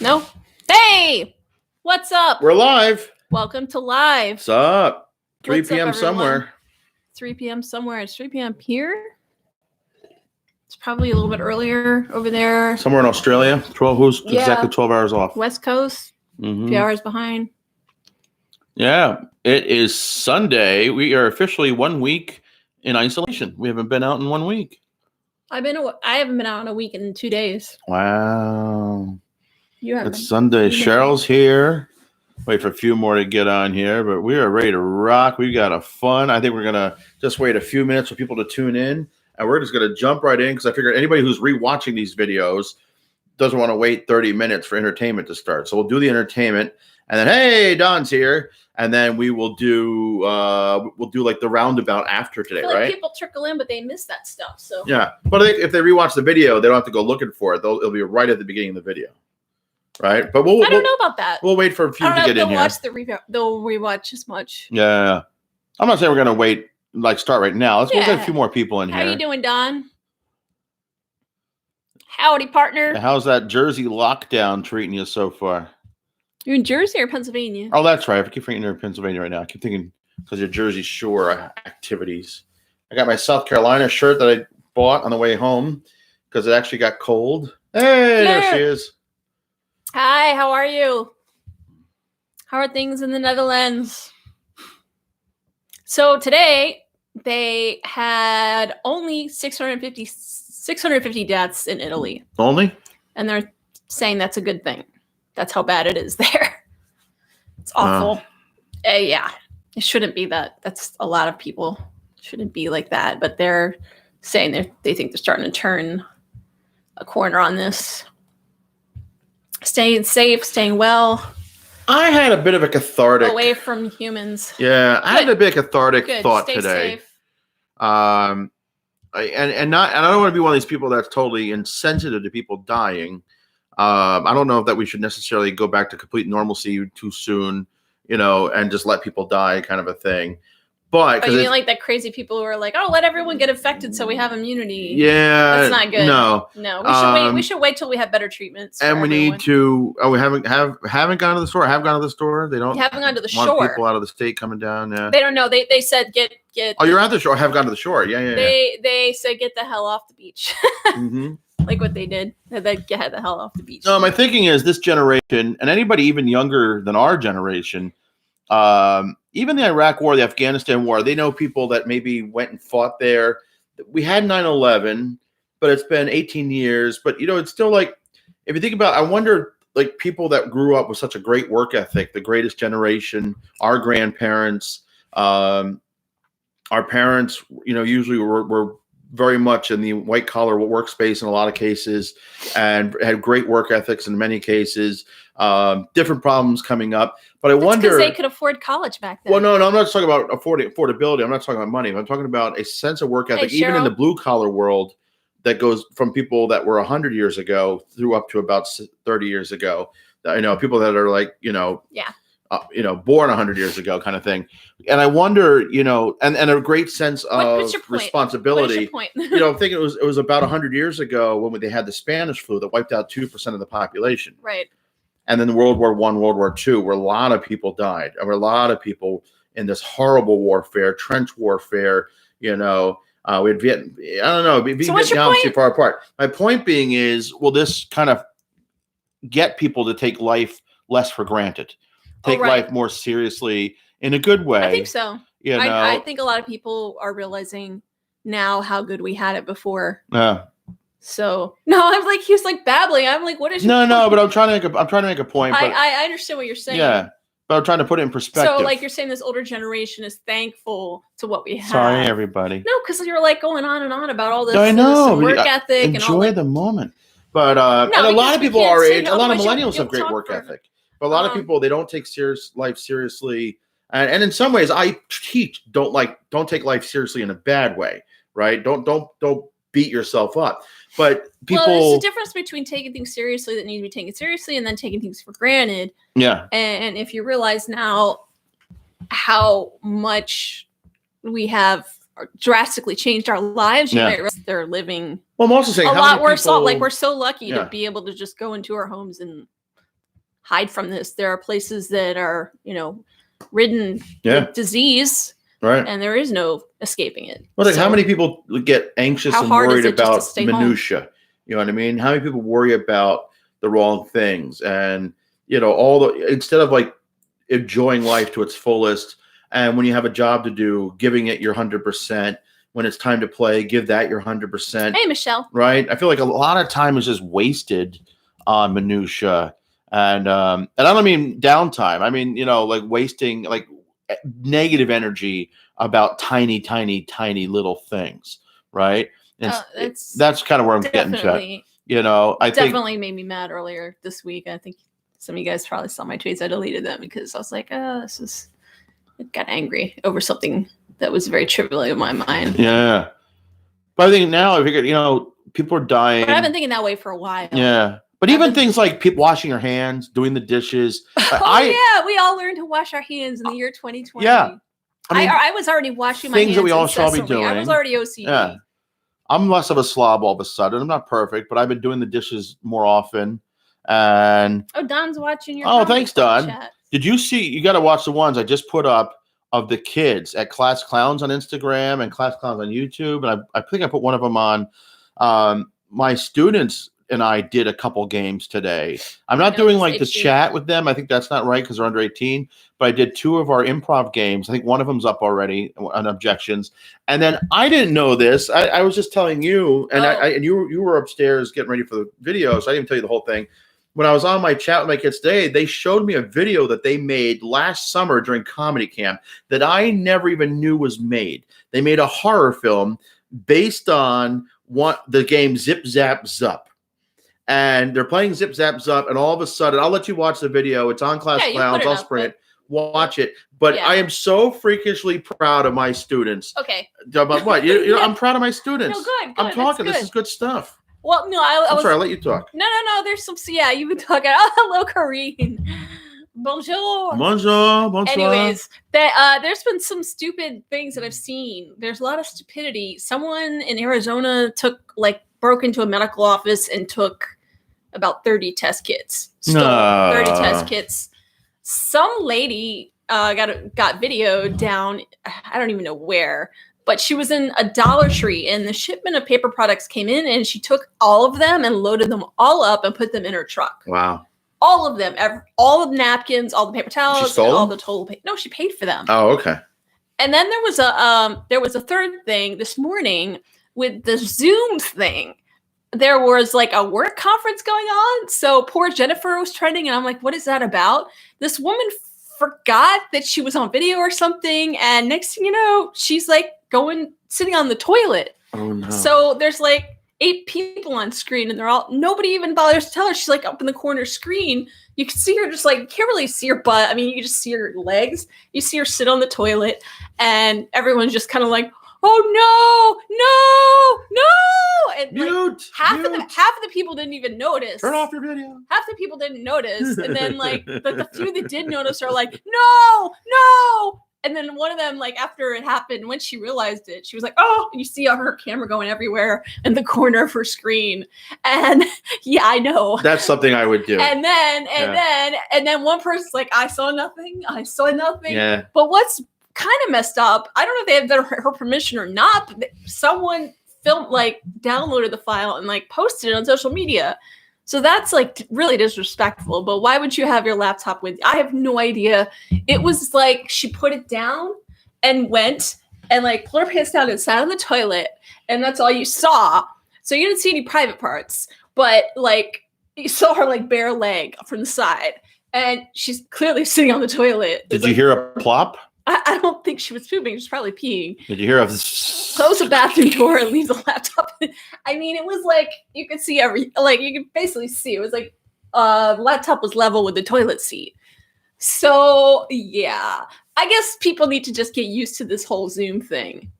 No? Hey! What's up? We're live. Welcome to Live. What's up? 3 What's up, p.m. everyone? somewhere. 3 p.m. somewhere. It's 3 p.m. here. It's probably a little bit earlier over there. Somewhere in Australia. 12. Who's exactly 12 hours off? West Coast. A few hours behind. Yeah. It is Sunday. We are officially 1 week in isolation. We haven't been out in 1 week. I haven't been out in a week in 2 days. Wow. You haven't. It's Sunday. Cheryl's here. Wait for a few more to get on here, but we are ready to rock. We've got a fun. I think we're going to just wait a few minutes for people to tune in, and we're just going to jump right in because I figure anybody who's rewatching these videos doesn't want to wait 30 minutes for entertainment to start. So we'll do the entertainment, and then, hey, Don's here, and then we will do like the roundabout after today, right? People trickle in, but they miss that stuff. So yeah, but if they rewatch the video, they don't have to go looking for it. It'll be right at the beginning of the video. Right, but I don't know about that. We'll wait for a few to get in here. They'll rewatch as much. Yeah, I'm not saying we're gonna wait, like start right now. We'll get a few more people in here. How you doing, Don? Howdy, partner. How's that Jersey lockdown treating you so far? You in Jersey or Pennsylvania? Oh, that's right. I keep thinking you're in Pennsylvania right now. I keep thinking because your Jersey Shore activities. I got my South Carolina shirt that I bought on the way home because it actually got cold. Hey, there she is. Hi, how are you? How are things in the Netherlands? So today, they had only 650 deaths in Italy. Only? And they're saying that's a good thing. That's how bad it is there. It's awful. Yeah, it shouldn't be that. That's a lot of people. It shouldn't be like that. But they're saying they think they're starting to turn a corner on this. Staying safe, staying well. I had a bit of a cathartic away from humans. Yeah, I had a bit cathartic thought Stay today. Safe. And I don't want to be one of these people that's totally insensitive to people dying. I don't know if that we should necessarily go back to complete normalcy too soon, and just let people die, kind of a thing. But you mean like that crazy people who are like, oh, let everyone get infected so we have immunity? Yeah, that's not good. No. We should wait. We should wait till we have better treatments. And we need to. Oh, we haven't gone to the store. Have gone to the store. They don't. You haven't gone to the want shore. People out of the state coming down. Yeah. They don't know. They said get. Oh, you're at the shore. Have gone to the shore. Yeah. They said get the hell off the beach. Mm-hmm. Like what they did. They get the hell off the beach. No, my thinking is this generation and anybody even younger than our generation. Even the Iraq War, the Afghanistan War, they know people that maybe went and fought there. We had 9/11, but it's been 18 years. But, it's still like, if you think about it, I wonder, like, people that grew up with such a great work ethic, the greatest generation, our grandparents, our parents, usually were very much in the white collar workspace in a lot of cases and had great work ethics in many cases, different problems coming up. But I wonder because they could afford college back then. Well, no, I'm not talking about affordability. I'm not talking about money. I'm talking about a sense of work ethic, even in the blue collar world that goes from people that were 100 years ago through up to about 30 years ago. People that are like, born 100 years ago kind of thing. And I wonder, and a great sense of responsibility. What's your point? I'm thinking it was about 100 years ago when they had the Spanish flu that wiped out 2% of the population. Right. And then World War I, World War II, where a lot of people died. There were a lot of people in this horrible warfare, trench warfare, we had Vietnam. I don't know. So what's your point? Too far apart. My point being is, will this kind of get people to take life less for granted? Take life more seriously in a good way. I think so. I think a lot of people are realizing now how good we had it before. Yeah. So no, I'm like he was like babbling. I'm like, what is your point? No, but I'm trying to make a point. But, I understand what you're saying. Yeah, but I'm trying to put it in perspective. So like you're saying, this older generation is thankful to what we have. Sorry, everybody. No, because you're like going on and on about all this. I know. Work ethic and all that. Enjoy the moment. But and a lot of people our age, a lot of millennials have great work ethic. But a lot of people, they don't take life seriously. And in some ways, I teach don't take life seriously in a bad way, right? Don't beat yourself up. But people, there's a difference between taking things seriously that need to be taken seriously and then taking things for granted. Yeah. And if you realize now how much we have drastically changed our lives, you might realize they're living I'm also saying a lot worse off. Like we're so lucky to be able to just go into our homes and hide from this. There are places that are, ridden Yeah. with disease, Right. and there is no escaping it. Well, like So, how many people get anxious how and hard is worried it just to about stay home? minutia? You know what I mean? How many people worry about the wrong things, and instead of like enjoying life to its fullest, and when you have a job to do, giving it your 100%. When it's time to play, give that your 100%. Hey, Michelle. Right? I feel like a lot of time is just wasted on minutia, and I don't mean downtime. I mean, like wasting like negative energy about tiny, tiny, tiny little things, right? And that's kind of where I'm getting to. I definitely made me mad earlier this week. I think some of you guys probably saw my tweets. I deleted them because I was like, I got angry over something that was very trivial in my mind. Yeah. But I think now I figured, people are dying. But I've been thinking that way for a while. Yeah. But even things like people washing their hands, doing the dishes. Yeah, we all learned to wash our hands in the year 2020. Yeah. I was already washing my hands. Things that we all should be doing. I was already OCD. Yeah. I'm less of a slob all of a sudden. I'm not perfect, but I've been doing the dishes more often. And Don's watching your thanks, Don. Chat. Did you see? You got to watch the ones I just put up of the kids at Class Clowns on Instagram and Class Clowns on YouTube. And I think I put one of them on. My students and I did a couple games today. I'm not doing like the chat with them. I think that's not right because they're under 18. But I did 2 of our improv games. I think one of them's up already on objections. And then I didn't know this. I was just telling you, and and you were upstairs getting ready for the video, so I didn't tell you the whole thing. When I was on my chat with my kids today, they showed me a video that they made last summer during comedy camp that I never even knew was made. They made a horror film based on the game Zip Zap Zup. And they're playing Zip Zap Zup, and all of a sudden, I'll let you watch the video. It's on Class Clowns. I'll sprint. Watch it. But I am so freakishly proud of my students. Okay. About what? I'm proud of my students. No, good. I'm talking. This is good stuff. Well, no, I'm sorry. I'll let you talk. No. There's some. Yeah, you've been talking. Oh, hello, Corinne. Bonjour. Bonjour. Anyways, there's been some stupid things that I've seen. There's a lot of stupidity. Someone in Arizona broke into a medical office and took about 30 test kits. 30 test kits. Some lady got video down. I don't even know where. But she was in a Dollar Tree, and the shipment of paper products came in, and she took all of them and loaded them all up and put them in her truck. Wow. All of them. All of the napkins, all the paper towels, and all the total paper. No, she paid for them. Oh, okay. And then there was a third thing this morning with the Zoom thing. There was like a work conference going on. So poor Jennifer was trending, and I'm like, what is that about? This woman forgot that she was on video or something, and next thing you know, she's like sitting on the toilet. Oh no. So there's like 8 people on screen, and nobody even bothers to tell her. She's like up in the corner screen. You can see her just like, you can't really see her butt. I mean, you just see her legs. You see her sit on the toilet, and everyone's just kind of like, oh no. And like, half of the people didn't even notice. Turn off your video. Half the people didn't notice. And then like the few that did notice are like, no. And then one of them, like after it happened, when she realized it, she was like, oh, and you see her camera going everywhere in the corner of her screen. And yeah, I know. That's something I would do. And then one person's like, I saw nothing. Yeah. But what's kind of messed up, I don't know if they have her permission or not, but someone downloaded the file and like posted it on social media. So that's like really disrespectful. But why would you have your laptop with you? I have no idea. It was like she put it down and went and like pulled her pants down and sat on the toilet, and that's all you saw. So you didn't see any private parts, but like you saw her like bare leg from the side, and she's clearly sitting on the toilet. Did you hear a plop? I don't think she was pooping. She was probably peeing. Did you hear a close the bathroom door and leave the laptop? I mean, it was like you could see you could basically see. It was like the laptop was level with the toilet seat. So yeah, I guess people need to just get used to this whole Zoom thing.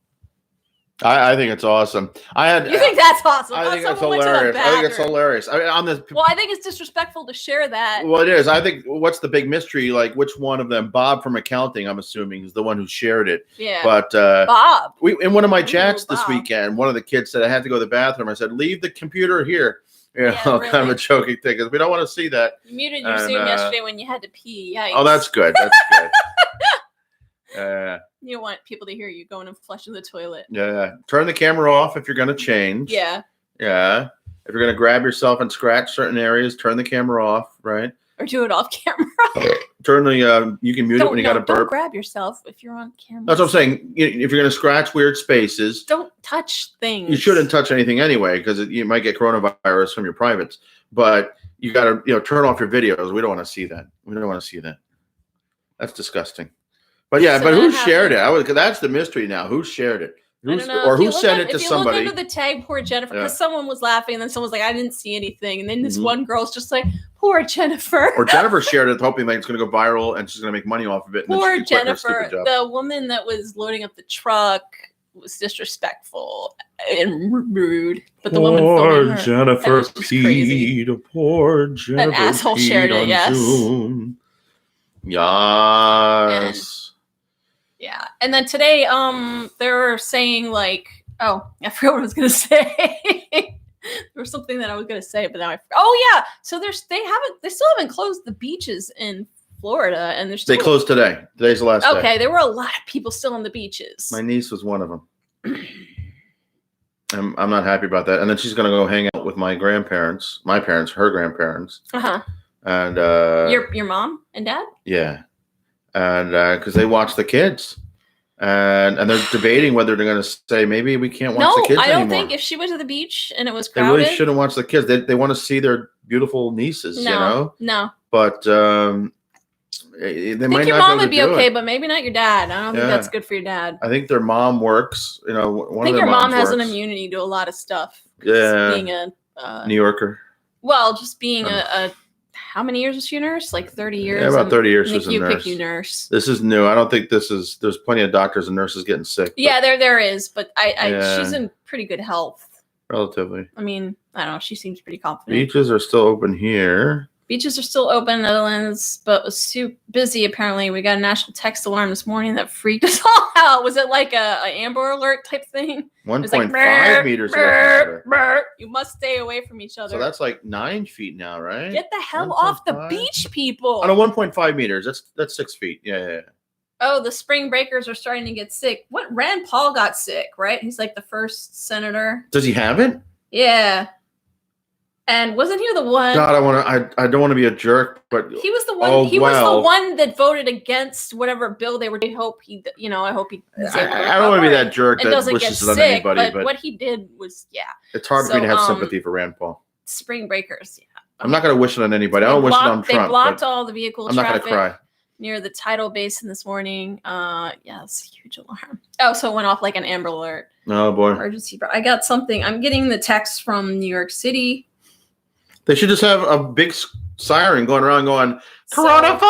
I think it's awesome. You think that's awesome? I think it's hilarious. I think it's disrespectful to share that. Well, it is. I think what's the big mystery? Like, which one of them? Bob from accounting, I'm assuming, is the one who shared it. Yeah. But Bob. In one of my chats this weekend, one of the kids said I had to go to the bathroom. I said, leave the computer here. Kind of really. a joking thing because we don't want to see that. You muted your Zoom yesterday when you had to pee. Yikes. Oh, that's good. That's good. You don't want people to hear you going and flushing the toilet. Yeah. Turn the camera off if you're going to change. Yeah. Yeah. If you're going to grab yourself and scratch certain areas, turn the camera off, right? Or do it off camera. Turn the, you can mute it when you got to burp. Don't grab yourself if you're on camera. That's what I'm saying. If you're going to scratch weird spaces. Don't touch things. You shouldn't touch anything anyway because you might get coronavirus from your privates. But you got to, turn off your videos. We don't want to see that. We don't want to see that. That's disgusting. But yeah, but who shared it? Because that's the mystery now. Who shared it? I don't know. Or who sent it to somebody? If you look under the tag, poor Jennifer, because someone was laughing and then someone was like, I didn't see anything. And then this one girl's just like, poor Jennifer. Or Jennifer shared it hoping like it's going to go viral and she's going to make money off of it. Poor Jennifer. The woman that was loading up the truck was disrespectful and rude. But the woman filming her, Jennifer peed. Poor Jennifer. An asshole shared it, yes. Yes. Yeah. And then today, they were saying like, oh, I forgot what I was gonna say. There was something that I was gonna say, but now I forgot. Oh yeah. So they still haven't closed the beaches in Florida, and they closed today. Today's the last day. Okay, there were a lot of people still on the beaches. My niece was one of them. I'm not happy about that. And then she's gonna go hang out with my grandparents, her grandparents. And your mom and dad? Yeah. And because they watch the kids, and they're debating whether they're going to say maybe we can't watch the kids anymore. I don't think if she went to the beach and it was crowded, they really shouldn't watch the kids. They want to see their beautiful nieces, No. But they I might think your not mom would be okay, it. but maybe not your dad. I don't think that's good for your dad. I think their mom works. I think your mom has an immunity to a lot of stuff. Yeah, being a New Yorker. Well, just being a how many years was she a nurse? Like 30 years? Yeah, about 30 years she was a nurse. NICU nurse. This is new. I don't think there's plenty of doctors and nurses getting sick. Yeah, there is, but she's in pretty good health. Relatively. I mean, I don't know. She seems pretty confident. Beaches are still open here. Beaches are still open in the Netherlands, but it was super busy apparently. We got a national text alarm this morning that freaked us all out. Was it like a Amber Alert type thing? 1.5 meters. You must stay away from each other. So that's like 9 feet now, right? Get the hell off the beach, people. On a 1.5 meters. That's 6 feet. Yeah. Oh, the spring breakers are starting to get sick. What? Rand Paul got sick, right? He's like the first senator. Does he have it? Yeah. And wasn't he the one? God, I don't want to be a jerk, but he was the one. Was the one that voted against whatever bill they were. I hope he. I don't want to be that jerk that wishes it on anybody. But what he did was, it's hard for me to have sympathy for Rand Paul. Spring breakers, I'm not going to wish it on anybody. I don't wish it on Trump. They blocked all the vehicle traffic. I'm not going to cry. Near the tidal basin this morning. It's a huge alarm. Oh, so it went off like an Amber Alert. Oh boy. Emergency. I got something. I'm getting the text from New York City. They should just have a big siren going around going, coronavirus.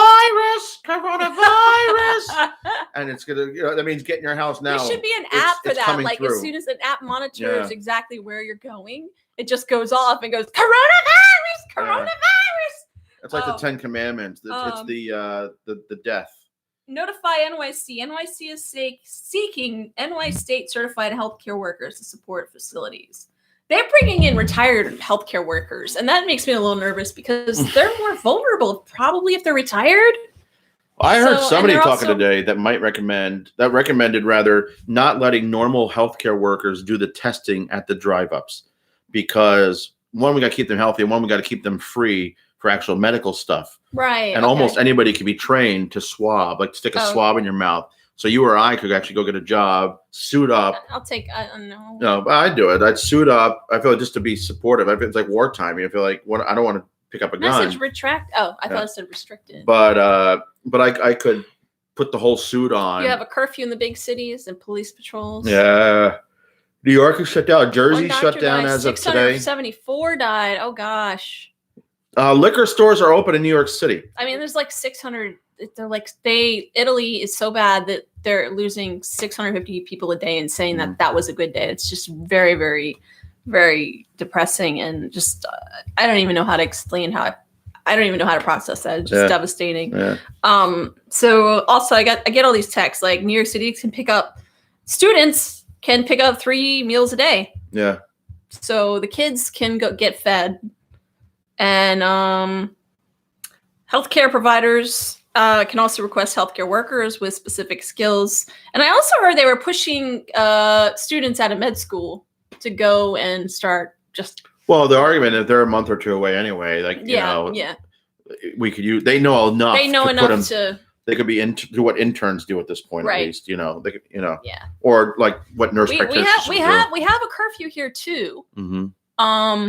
And it's going to, that means get in your house now. There should be an app for that. Like as soon as an app monitors exactly where you're going, it just goes off and goes, coronavirus. It's like the 10 Commandments. It's the death. Notify NYC. NYC is seeking NY state certified healthcare workers to support facilities. They're bringing in retired healthcare workers, and that makes me a little nervous because they're more vulnerable, probably if they're retired. I heard somebody talking today that recommended rather not letting normal healthcare workers do the testing at the drive-ups because one, we got to keep them healthy, and one, we got to keep them free for actual medical stuff. Right. And almost anybody can be trained to swab, like stick a swab in your mouth. So you or I could actually go get a job, suit up. I don't know. No, I'd do it. I'd suit up. I feel like just to be supportive. I feel it's like wartime. I feel like I don't want to pick up a gun. Message retract. Oh, I thought it said restricted. But I could put the whole suit on. You have a curfew in the big cities and police patrols. Yeah. New York is shut down. Jersey shut down as of today. 674 died. Oh gosh. Liquor stores are open in New York City. I mean, there's like 600. Italy is so bad that they're losing 650 people a day and saying that was a good day. It's just very, very, very depressing. And just, I don't even know how to explain I don't even know how to process that. It's just devastating. Yeah. So also I get all these texts like New York City students can pick up 3 meals a day. Yeah. So the kids can go get fed And healthcare providers can also request healthcare workers with specific skills. And I also heard they were pushing students out of med school to go and start just. Well, the argument is they're a month or two away anyway. Like, we could use. They know enough. They know enough to. They could be do what interns do at this point, right. At least. They could, Yeah. Or like what nurse practitioners do. We have a curfew here too. Mm-hmm.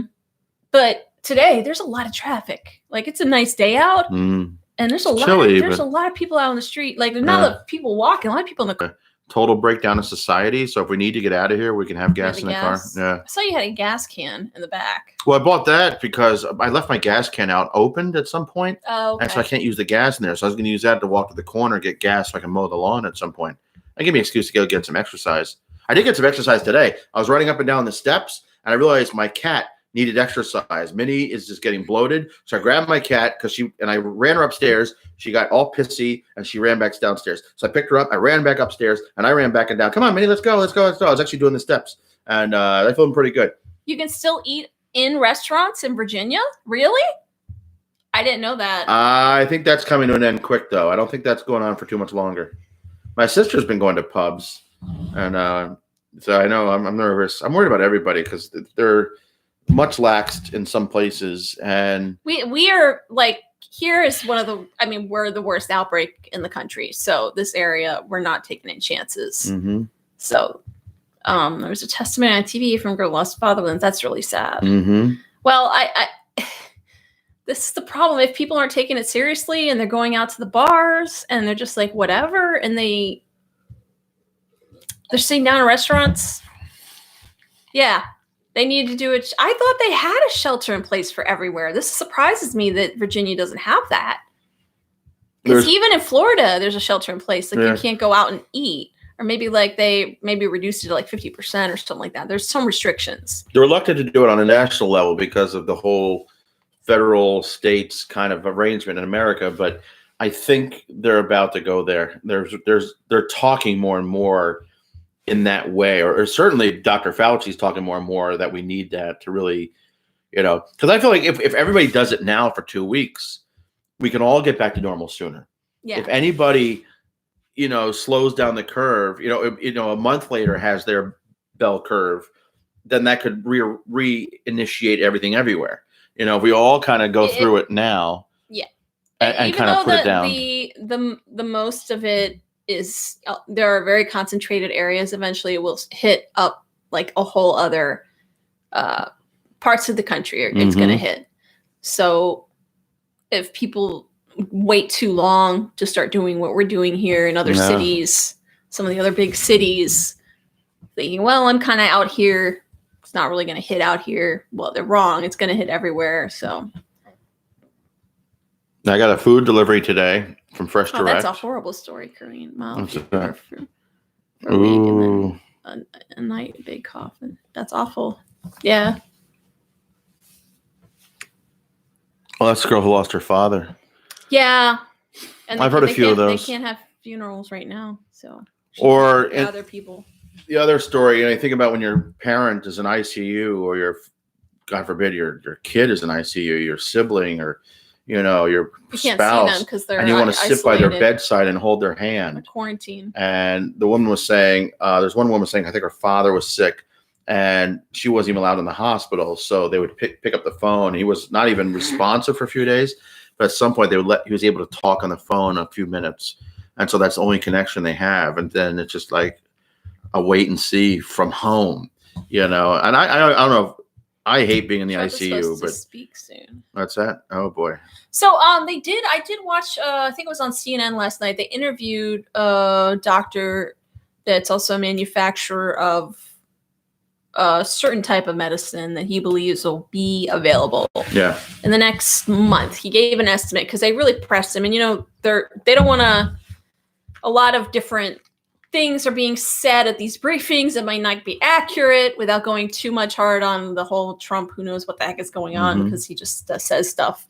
But today there's a lot of traffic. Like it's a nice day out, and there's a lot of people out on the street. Like there's not a lot of people walking. A lot of people in the total breakdown of society. So if we need to get out of here, we can have gas in the car. Yeah. I saw you had a gas can in the back. Well, I bought that because I left my gas can out opened at some point. Oh, okay. And so I can't use the gas in there. So I was going to use that to walk to the corner, get gas so I can mow the lawn at some point. That gave me an excuse to go get some exercise. I did get some exercise today. I was running up and down the steps and I realized my cat needed exercise. Minnie is just getting bloated. So I grabbed my cat and I ran her upstairs. She got all pissy and she ran back downstairs. So I picked her up. I ran back upstairs and I ran back and down. Come on, Minnie, let's go. I was actually doing the steps and I felt pretty good. You can still eat in restaurants in Virginia? Really? I didn't know that. I think that's coming to an end quick, though. I don't think that's going on for too much longer. My sister's been going to pubs and so I know I'm nervous. I'm worried about everybody because they're much laxed in some places, and we are like here is one of the. I mean, we're the worst outbreak in the country, so this area we're not taking any chances. Mm-hmm. So, there was a testimony on TV from a girl lost father, and that's really sad. Mm-hmm. Well, I this is the problem. If people aren't taking it seriously and they're going out to the bars and they're just like whatever, and they're sitting down in restaurants, yeah. They need to do it. I thought they had a shelter in place for everywhere. This surprises me that Virginia doesn't have that. Because even in Florida, there's a shelter in place. Like you can't go out and eat. Or maybe like they reduced it to like 50% or something like that. There's some restrictions. They're reluctant to do it on a national level because of the whole federal states kind of arrangement in America. But I think they're about to go there. They're talking more and more in that way, or certainly Dr. Fauci's talking more and more that we need that to really, because I feel like if everybody does it now for 2 weeks, we can all get back to normal sooner. Yeah. If anybody, slows down the curve, a month later has their bell curve, then that could reinitiate everything everywhere. If we all kind of go through it now, and kind of put it down. The most of it is there are very concentrated areas. Eventually it will hit up like a whole other parts of the country it's going to hit. So if people wait too long to start doing what we're doing here in other cities, some of the other big cities, thinking, well, I'm kind of out here. It's not really going to hit out here. Well, they're wrong. It's going to hit everywhere. So I got a food delivery today from Fresh Direct. That's a horrible story, Korean mom. What's that? Ooh. A night big coffin. That's awful. Yeah. Well, that's the girl who lost her father. Yeah. And I've heard a few of those. They can't have funerals right now, so. Or other people. The other story, I think about when your parent is in ICU, or your, God forbid, your kid is in ICU, your sibling, or your spouse, they're and you want to sit by their bedside and hold their hand. Quarantine. And the woman was saying, there's one woman saying, I think her father was sick, and she wasn't even allowed in the hospital, so they would pick up the phone. He was not even responsive for a few days, but at some point he was able to talk on the phone a few minutes, and so that's the only connection they have. And then it's just like a wait and see from home, And I don't know. I hate being in the ICU, but speak soon. What's that? Oh boy. So I did watch, I think it was on CNN last night. They interviewed a doctor that's also a manufacturer of a certain type of medicine that he believes will be available in the next month. He gave an estimate because they really pressed him. And, they don't want a lot of different things are being said at these briefings that might not be accurate without going too much hard on the whole Trump, who knows what the heck is going on because he just says stuff.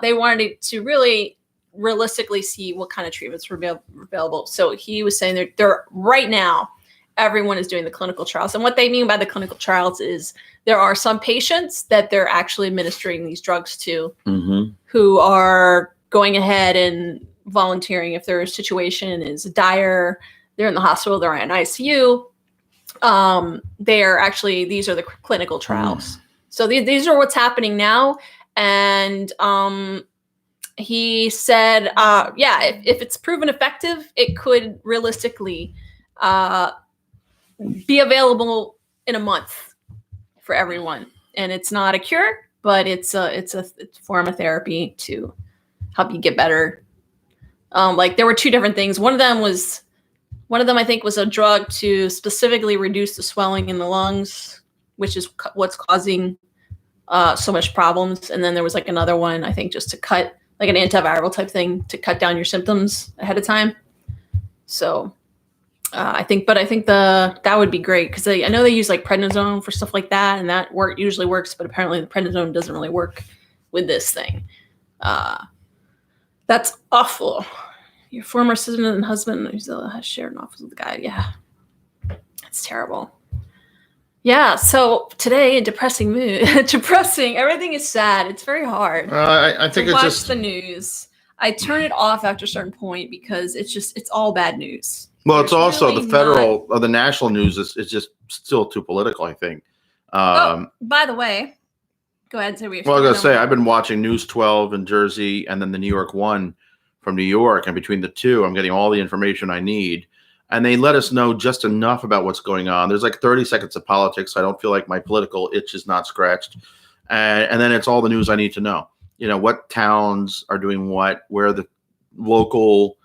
They wanted to really realistically see what kind of treatments were available. So he was saying they're right now everyone is doing the clinical trials. And what they mean by the clinical trials is there are some patients that they're actually administering these drugs to who are going ahead and volunteering if their situation is dire, they're in the hospital, they're in ICU. They're actually, these are the clinical trials. So these are what's happening now. And he said, if it's proven effective, it could realistically be available in a month for everyone. And it's not a cure, but it's a form of therapy to help you get better. Like there were two different things. One of them I think was a drug to specifically reduce the swelling in the lungs, which is what's causing so much problems. And then there was like another one, I think, just to cut, like an antiviral type thing to cut down your symptoms ahead of time. So I think that would be great because I know they use like prednisone for stuff like that, and that usually works, but apparently the prednisone doesn't really work with this thing. That's awful. Your former assistant and husband has shared an office with the guy. Yeah, it's terrible. Yeah, so today, in depressing mood. Depressing. Everything is sad. It's very hard. I think to it's watch just the news. I turn it off after a certain point because it's all bad news. Well, it's also really the federal or the national news is just still too political, I think. By the way, go ahead and say what you're Well, I was going to say, I've been watching News 12 in Jersey and then the New York One from New York. And between the two, I'm getting all the information I need. And they let us know just enough about what's going on. There's like 30 seconds of politics. So I don't feel like my political itch is not scratched. And then it's all the news I need to know. You know, what towns are doing what, where the local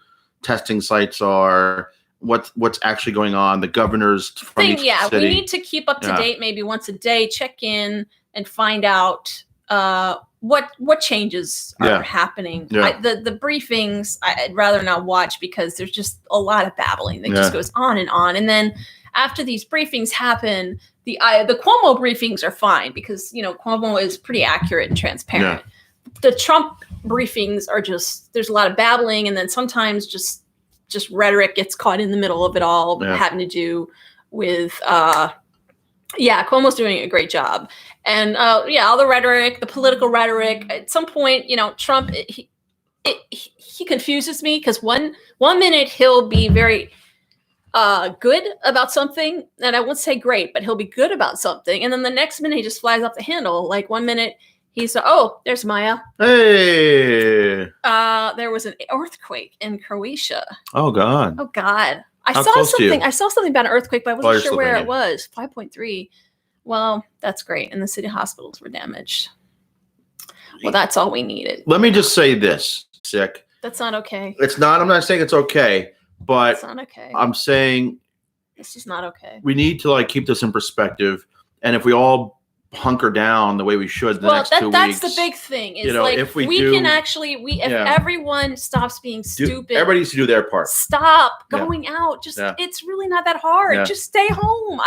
testing sites are, what's actually going on, the governors from each city. We need to keep up to date maybe once a day, check in and find out what changes are happening. The briefings I'd rather not watch because there's just a lot of babbling that just goes on. And then after these briefings happen, the Cuomo briefings are fine because Cuomo is pretty accurate and transparent. The Trump briefings are just, there's a lot of babbling, and then sometimes just rhetoric gets caught in the middle of it all, having to do with Cuomo's doing a great job. And all the rhetoric, the political rhetoric. At some point, Trump he confuses me because one minute he'll be very good about something, and I won't say great, but he'll be good about something, and then the next minute he just flies off the handle. Like one minute he's there's Maya. Hey. There was an earthquake in Croatia. Oh God. I saw something about an earthquake, but I wasn't sure where it was. 5.3. Well, that's great. And the city hospitals were damaged. Well, that's all we needed. Let me just say this, Sick. That's not okay. It's not. I'm not saying it's okay, but it's not okay. I'm saying it's just not okay. We need to keep this in perspective, and if we all hunker down the way we should next 2 weeks. That's the big thing. Is if everyone stops being stupid. Everybody needs to do their part. Stop going out. It's really not that hard. Yeah. Just stay home.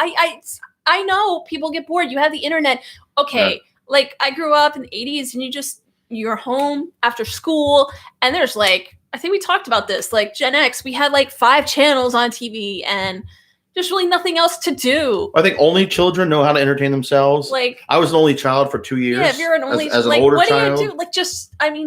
I know people get bored. You have the internet. Okay. Like I grew up in the 80s and you're home after school and there's I think we talked about this, Gen X, we had 5 channels on TV and there's really nothing else to do. I think only children know how to entertain themselves. I was an only child for 2 years. Yeah, if you're an only as an older child. What do you do?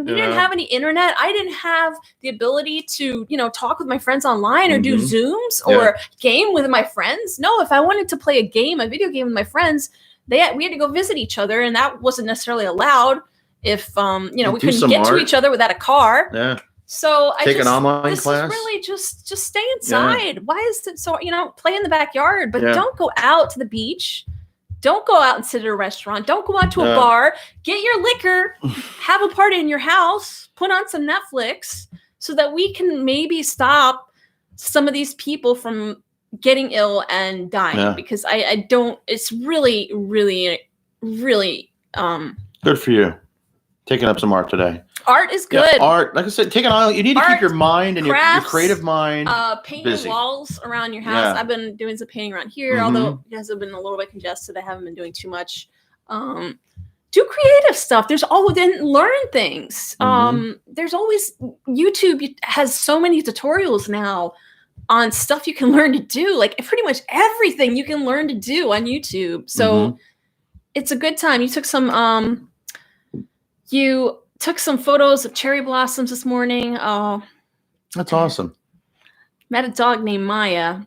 We didn't have any internet. I didn't have the ability to, talk with my friends online or do Zooms or game with my friends. No, if I wanted to play a video game with my friends, we had to go visit each other, and that wasn't necessarily allowed if we couldn't get to each other without a car. Yeah. So take an online class. Is really just stay inside. Yeah. Why is it so? Play in the backyard, but don't go out to the beach. Don't go out and sit at a restaurant. Don't go out to a bar. Get your liquor. Have a party in your house. Put on some Netflix so that we can maybe stop some of these people from getting ill and dying. Yeah. Because I don't. It's really, really, really. Good for you. Taking up some art today. Art is good. Yeah, art, like I said, take an eye. You need to keep your mind and crafts, your creative mind painting busy. Walls around your house. Yeah. I've been doing some painting around here, although you guys have been a little bit congested. I haven't been doing too much. Do creative stuff. There's always learn things. There's always YouTube has so many tutorials now on stuff you can learn to do, like pretty much everything you can learn to do on YouTube. So it's a good time. You took some photos of cherry blossoms this morning. Oh, that's awesome. Met a dog named Maya.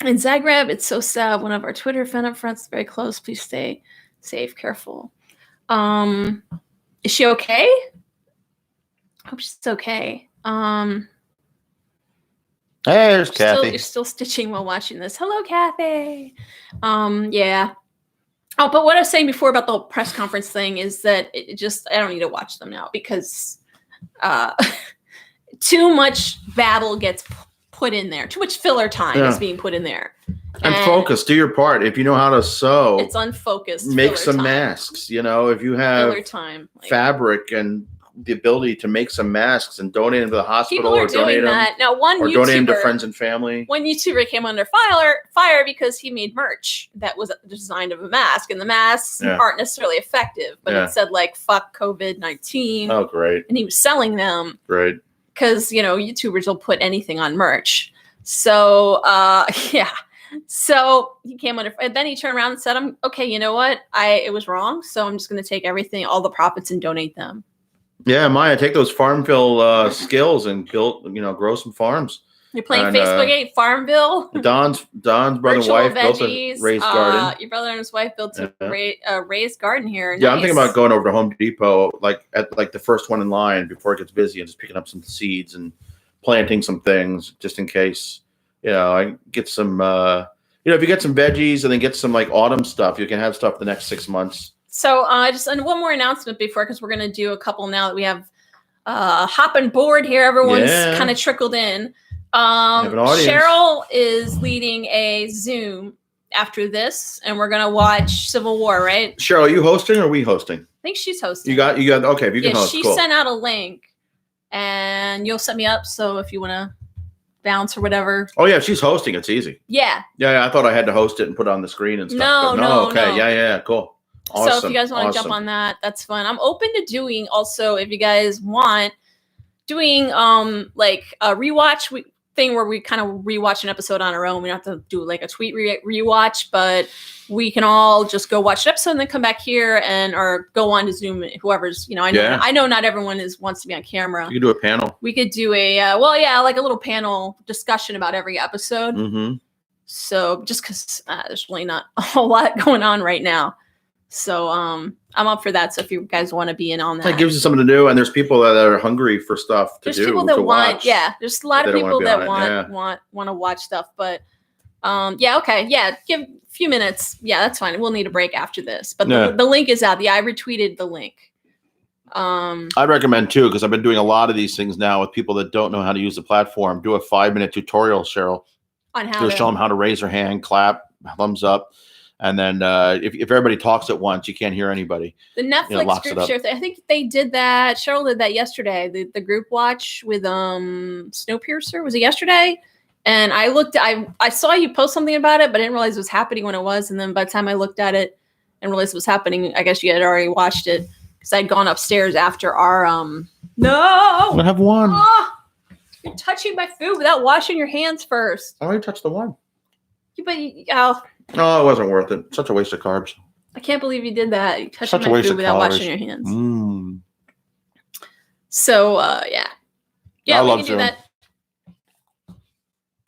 In Zagreb, it's so sad. One of our Twitter friends is very close. Please stay safe, careful. Is she okay? I hope she's okay. Hey, there's Kathy. You're still stitching while watching this. Hello, Kathy. Yeah. Oh, but what I was saying before about the whole press conference thing is that I don't need to watch them now because too much babble gets put in there. Too much filler time is being put in there. And focus. Do your part. If you know how to sew, it's unfocused. Make some masks. You know, if you have filler time, fabric and the ability to make some masks and donate them to the hospital or donate them. Now, donate them to friends and family. One YouTuber came under fire because he made merch that was designed of a mask, and the masks aren't necessarily effective, but it said like "fuck COVID-19." Oh, great! And he was selling them. Great. Because YouTubers will put anything on merch. So yeah. So he came under, and then he turned around and said, "I'm okay. You know what? It was wrong. So I'm just going to take all the profits, and donate them." Yeah, Maya, take those Farmville skills and grow some farms. You're playing Facebook 8 Farmville. Don's brother and wife built a raised garden. Your brother and his wife built a raised garden here. Yeah, nice. I'm thinking about going over to Home Depot, at the first one in line before it gets busy, and just picking up some seeds and planting some things just in case. I get some. If you get some veggies and then get some like autumn stuff, you can have stuff the next 6 months. So and one more announcement because we're going to do a couple now that we have hopping board here. Everyone's kind of trickled in. Cheryl is leading a Zoom after this, and we're going to watch Civil War, right? Cheryl, are you hosting or are we hosting? I think she's hosting. You got okay, if you can host. She sent out a link, and you'll set me up, so if you want to bounce or whatever. Oh yeah, if she's hosting, it's easy. Yeah. Yeah, I thought I had to host it and put it on the screen and stuff. No. Okay, yeah, cool. Awesome. So if you guys want to jump on that, that's fun. I'm open to doing also, if you guys want, doing like a rewatch thing where we kind of rewatch an episode on our own. We don't have to do like a tweet rewatch, but we can all just go watch an episode and then come back here or go on to Zoom. Whoever's, I know not everyone wants to be on camera. You could do a panel. We could do like a little panel discussion about every episode. Mm-hmm. So just because there's really not a whole lot going on right now. So I'm up for that. So if you guys want to be in on that, it gives you something to do. And there's people that are hungry for stuff to do. There's people that watch, there's a lot of people that want to watch stuff. But okay. Yeah. Give a few minutes. Yeah, that's fine. We'll need a break after this. But the link is out. I retweeted the link. I'd recommend too, because I've been doing a lot of these things now with people that don't know how to use the platform. Do a 5-minute tutorial, Cheryl. On how to show them how to raise their hand, clap, thumbs up. And then if everybody talks at once, you can't hear anybody. The Netflix group share thing, I think they did that. Cheryl did that yesterday. The group watch with Snowpiercer. Was it yesterday? And I saw you post something about it, but I didn't realize it was happening when it was. And then by the time I looked at it and realized it was happening, I guess you had already watched it because I'd gone upstairs after our No, I have one. Oh, you're touching my food without washing your hands first. I already touched the one. Oh, it wasn't worth it. Such a waste of carbs. I can't believe you did that. You touched my food without washing your hands. Mm. So, yeah. Yeah, we can do that.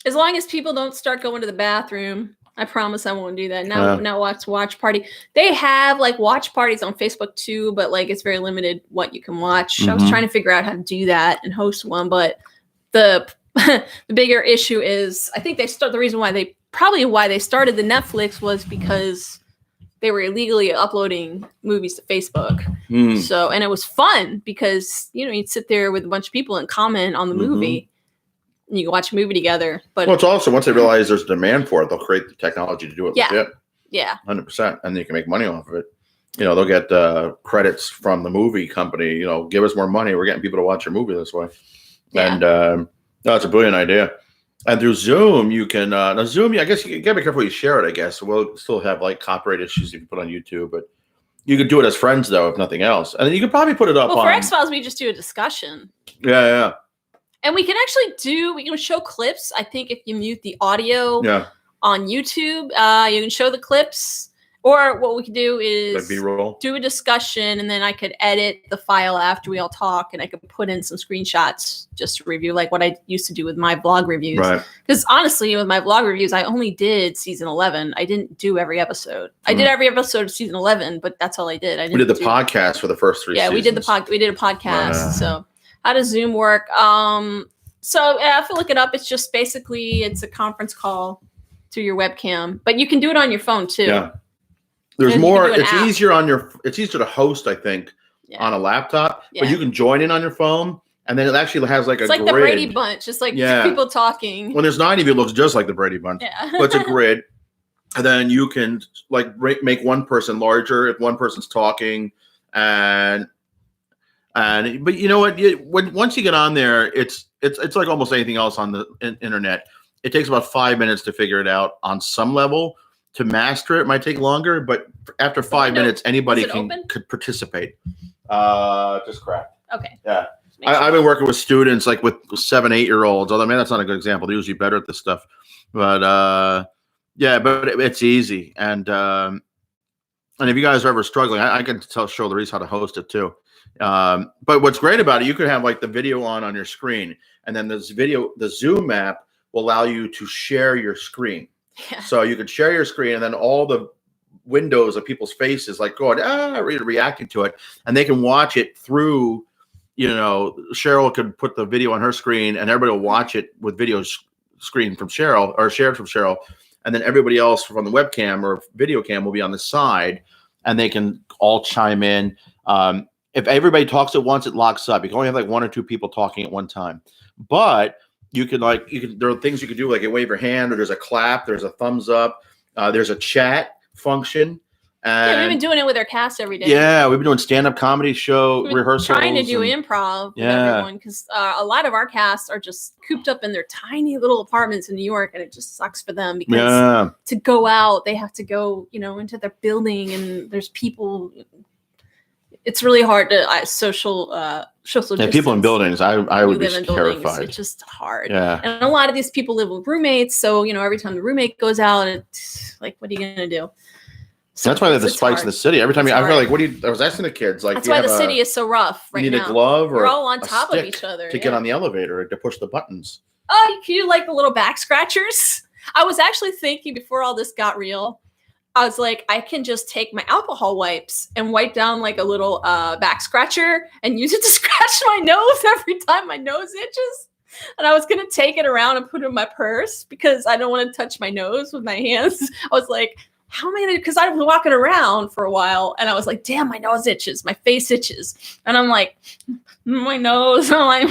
As long as people don't start going to the bathroom, I promise I won't do that. Now watch party. They have like watch parties on Facebook too, but like it's very limited what you can watch. I was trying to figure out how to do that and host one, but the bigger issue is I think the reason why they started the Netflix was because they were illegally uploading movies to Facebook. So, and it was fun because, you'd sit there with a bunch of people and comment on the movie and you can watch a movie together. But it's also, once they realize there's demand for it, they'll create the technology to do it legit. Yeah. 100%. And you can make money off of it. They'll get credits from the movie company, give us more money. We're getting people to watch your movie this way. Yeah. And that's a brilliant idea. And through Zoom, you can Zoom. I guess you gotta be careful you share it. I guess we'll still have like copyright issues if you put on YouTube, but you could do it as friends though, if nothing else. And then you could probably put it up. For X-Files, we just do a discussion. Yeah. And we can show clips. I think if you mute the audio on YouTube, you can show the clips. Or what we could do is like B-roll. Do a discussion, and then I could edit the file after we all talk, and I could put in some screenshots just to review, like what I used to do with my vlog reviews. Right. Because honestly, with my vlog reviews, I only did season 11. I didn't do every episode. I did every episode of season 11, but that's all I did. We did the podcast for the first 3 seasons. Yeah, we did a podcast. So how does Zoom work? So if you look it up, it's just basically it's a conference call to your webcam, but you can do it on your phone too. Yeah. There's more. It's easier It's easier to host, I think, on a laptop. Yeah. But you can join in on your phone, and then it actually has like it's a like grid. The Brady Bunch, just like people talking. When there's 90 of you, it looks just like the Brady Bunch. Yeah. But it's a grid, and then you can like make one person larger if one person's talking, but you know what? Once you get on there, it's like almost anything else on the internet. It takes about 5 minutes to figure it out on some level. To master it might take longer, but after 5 minutes, anybody could participate. Just cracked. Okay. Yeah. I've been working with students like with 7, 8-year-olds. Although, man, that's not a good example. They're usually better at this stuff. But but it's easy. And if you guys are ever struggling, I can show Laurice how to host it too. But what's great about it, you could have like the video on your screen, and then the Zoom app will allow you to share your screen. Yeah. So you could share your screen, and then all the windows of people's faces, like going, reacting to it, and they can watch it through. You know, Cheryl could put the video on her screen, and everybody will watch it with video screen from Cheryl or shared from Cheryl, and then everybody else from the webcam or video cam will be on the side, and they can all chime in. If everybody talks at once, it locks up. You can only have like 1 or 2 people talking at one time, but you can there are things you can do, like you wave your hand, or there's a clap, there's a thumbs up, there's a chat function. And we've been doing it with our cast every day. Yeah, we've been doing stand-up comedy show rehearsals. Trying to do improv with everyone, because a lot of our casts are just cooped up in their tiny little apartments in New York, and it just sucks for them because to go out, they have to go, into their building, and there's people. It's really hard to social distance. People in buildings, I would be terrified. It's just hard. Yeah. And a lot of these people live with roommates, so every time the roommate goes out, it's like, what are you gonna do? So that's why they have the spikes in the city. Every time I feel like, I was asking the kids, like, that's why the city is so rough right now. You need a glove or you're all on top of each other to get on the elevator to push the buttons. Oh, can you like the little back scratchers? I was actually thinking before all this got real, I was like, I can just take my alcohol wipes and wipe down like a little back scratcher and use it to scratch my nose every time my nose itches. And I was going to take it around and put it in my purse because I don't want to touch my nose with my hands. I was like, how am I going to, because I was walking around for a while and I was like, damn, my nose itches, my face itches. And I'm like, my nose. I'm like,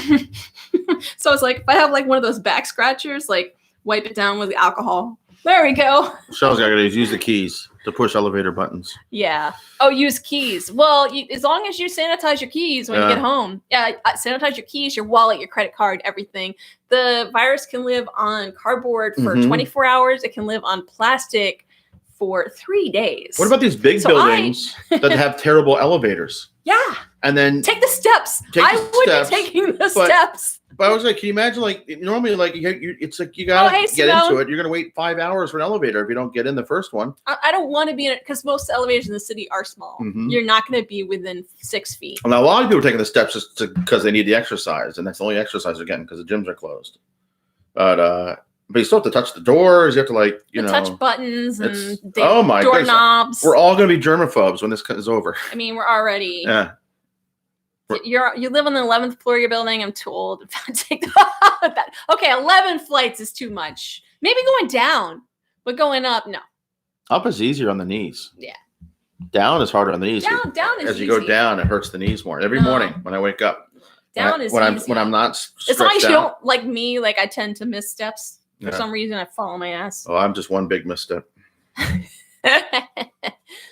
so I was like, if I have like one of those back scratchers, like wipe it down with the alcohol. There we go. Shell's got to use the keys to push elevator buttons. Yeah. Oh, use keys. Well, as long as you sanitize your keys when you get home. Yeah, sanitize your keys, your wallet, your credit card, everything. The virus can live on cardboard for 24 hours. It can live on plastic for 3 days. What about these big buildings that have terrible elevators? Yeah. And then take the steps. I would be taking the steps. But I was like, can you imagine, like, normally, like, it's like you got to get into it. You're going to wait 5 hours for an elevator if you don't get in the first one. I don't want to be in it because most elevators in the city are small. Mm-hmm. You're not going to be within 6 feet. Well, now, a lot of people are taking the steps just because they need the exercise, and that's the only exercise they're getting because the gyms are closed. But you still have to touch the doors. You have to, like, touch buttons and doorknobs. We're all going to be germaphobes when this is over. I mean, we're already. Yeah. You live on the 11th floor of your building. I'm too old to take that. Okay, 11 flights is too much. Maybe going down, but going up, no. Up is easier on the knees. Yeah. Down is harder on the knees. Down is as you go down, it hurts the knees more. Every morning when I wake up. Down is easy. When I'm not stretched as long as you out. don't like me, like I tend to miss steps. For some reason, I fall on my ass. Oh, I'm just one big misstep.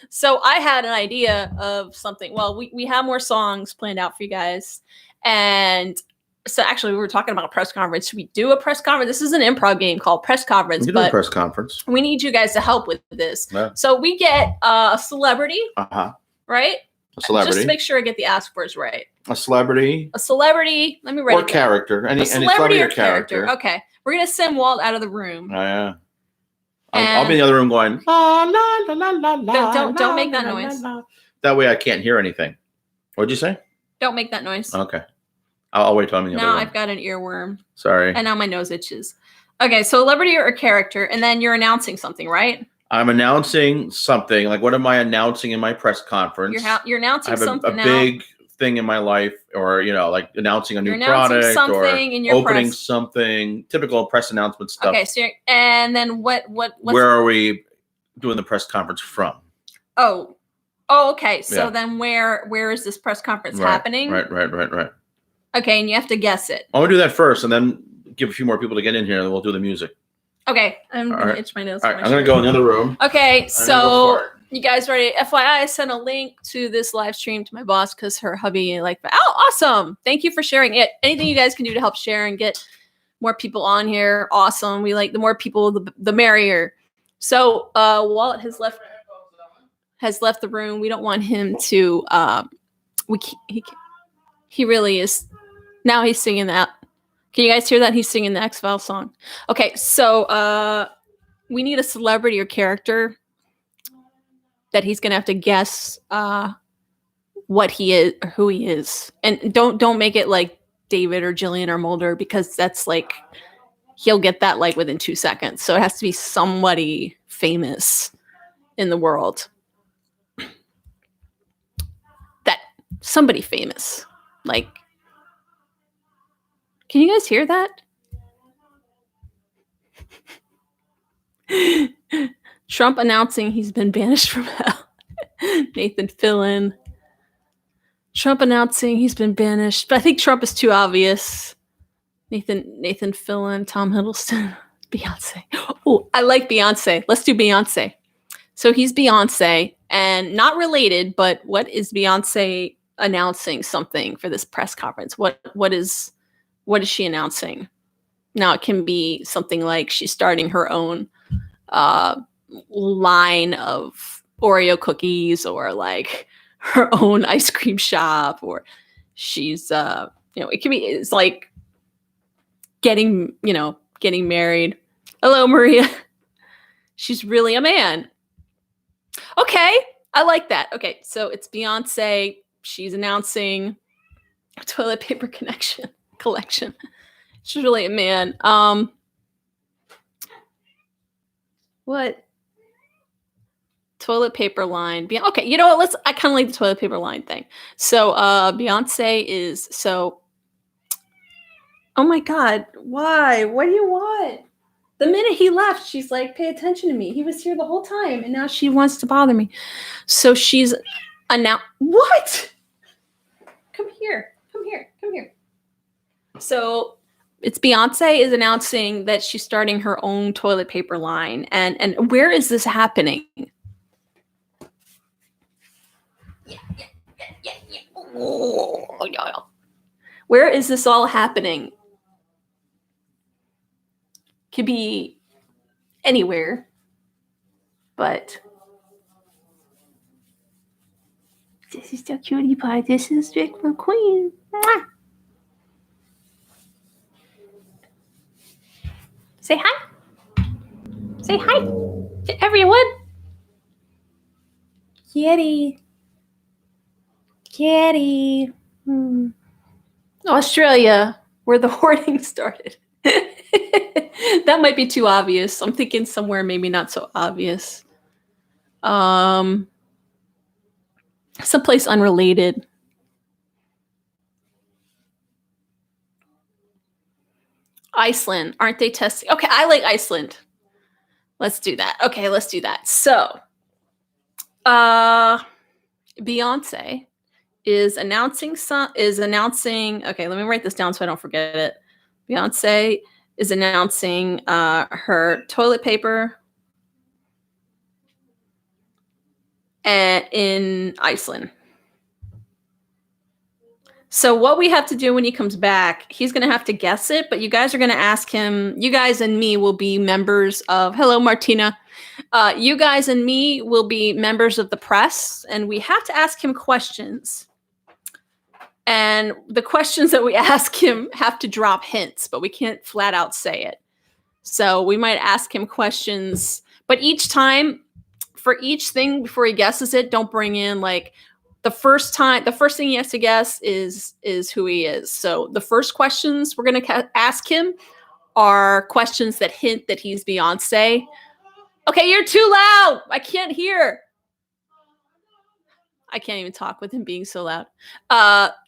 So I had an idea of something. Well, we have more songs planned out for you guys. And so actually we were talking about a press conference. Should we do a press conference? This is an improv game called Press Conference. We can do a press conference. We need you guys to help with this. Yeah. So we get a celebrity, right? A celebrity. Just to make sure I get the ask words right. A celebrity. A celebrity. Let me write Or it down. character. Any celebrity or character. Okay. We're going to send Walt out of the room. Oh, yeah. I'll be in the other room going, la, la, la, la, la, la. Don't make that noise. La. That way I can't hear anything. What'd you say? Don't make that noise. Okay. I'll wait till I'm in the other room. Now I've got an earworm. Sorry. And now my nose itches. Okay, so celebrity or character, and then you're announcing something, right? I'm announcing something. Like, what am I announcing in my press conference? You're announcing something I have a big thing in my life, or, like announcing a new product or opening something, typical press announcement stuff. Okay, so and then where are we doing the press conference from? Oh, okay. So then where is this press conference happening? Right. Okay, and you have to guess it. I'm gonna do that first, and then give a few more people to get in here, and we'll do the music. Okay, I'm gonna itch my nose. All right, I'm gonna go in the other room. Okay, so you guys ready? FYI, I sent a link to this live stream to my boss because her hubby awesome. Thank you for sharing it. Anything you guys can do to help share and get more people on here, awesome. We like the more people, the merrier. So Walt has left the room. We don't want him to. He really is. Now he's singing that. Can you guys hear that? He's singing the X-Files song. Okay, so we need a celebrity or character that he's gonna have to guess what he is or who he is, and don't make it like David or Jillian or Mulder, because that's like he'll get that like within 2 seconds. So it has to be somebody famous in the world. Somebody famous, like. Can you guys hear that? Trump announcing he's been banished from hell. Nathan Fillion. Trump announcing he's been banished. But I think Trump is too obvious. Nathan Fillion, Tom Hiddleston, Beyonce. Oh, I like Beyonce. Let's do Beyonce. So he's Beyonce, and not related, but what is Beyonce announcing something for this press conference? What is she announcing? Now, it can be something like she's starting her own line of Oreo cookies, or like her own ice cream shop, or she's, it can be, it's like getting married. Hello, Maria. She's really a man. Okay. I like that. Okay. So it's Beyonce. She's announcing a toilet paper collection. She's really a man. What? Toilet paper line. Okay, you know what? I kind of like the toilet paper line thing. So Beyonce is so. Oh my God! Why? What do you want? The minute he left, she's like, "Pay attention to me." He was here the whole time, and now she wants to bother me. So she's announced. What? Come here. So it's Beyonce is announcing that she's starting her own toilet paper line. And where is this happening? Yeah. Oh, yeah. Where is this all happening? Could be anywhere, but this is the cutie pie. This is Vic McQueen. Mwah. Say hi. Say hi to everyone. Kitty. Australia, where the hoarding started. That might be too obvious. I'm thinking somewhere maybe not so obvious. Someplace unrelated. Iceland. Aren't they testing? Okay, I like Iceland. Let's do that. Okay, let's do that. So, Beyonce is announcing okay, let me write this down so I don't forget it. Beyonce is announcing her toilet paper in Iceland. So what we have to do when he comes back, he's going to have to guess it, but you guys are going to ask him, you guys and me will be members of, hello, Martina. You guys and me will be members of the press, and we have to ask him questions. And the questions that we ask him have to drop hints, but we can't flat out say it. So we might ask him questions, but each time for each thing before he guesses it, don't bring in like the first thing he has to guess is who he is. So the first questions we're going to ask him are questions that hint that he's Beyonce. Okay, you're too loud. I can't hear. I can't even talk with him being so loud.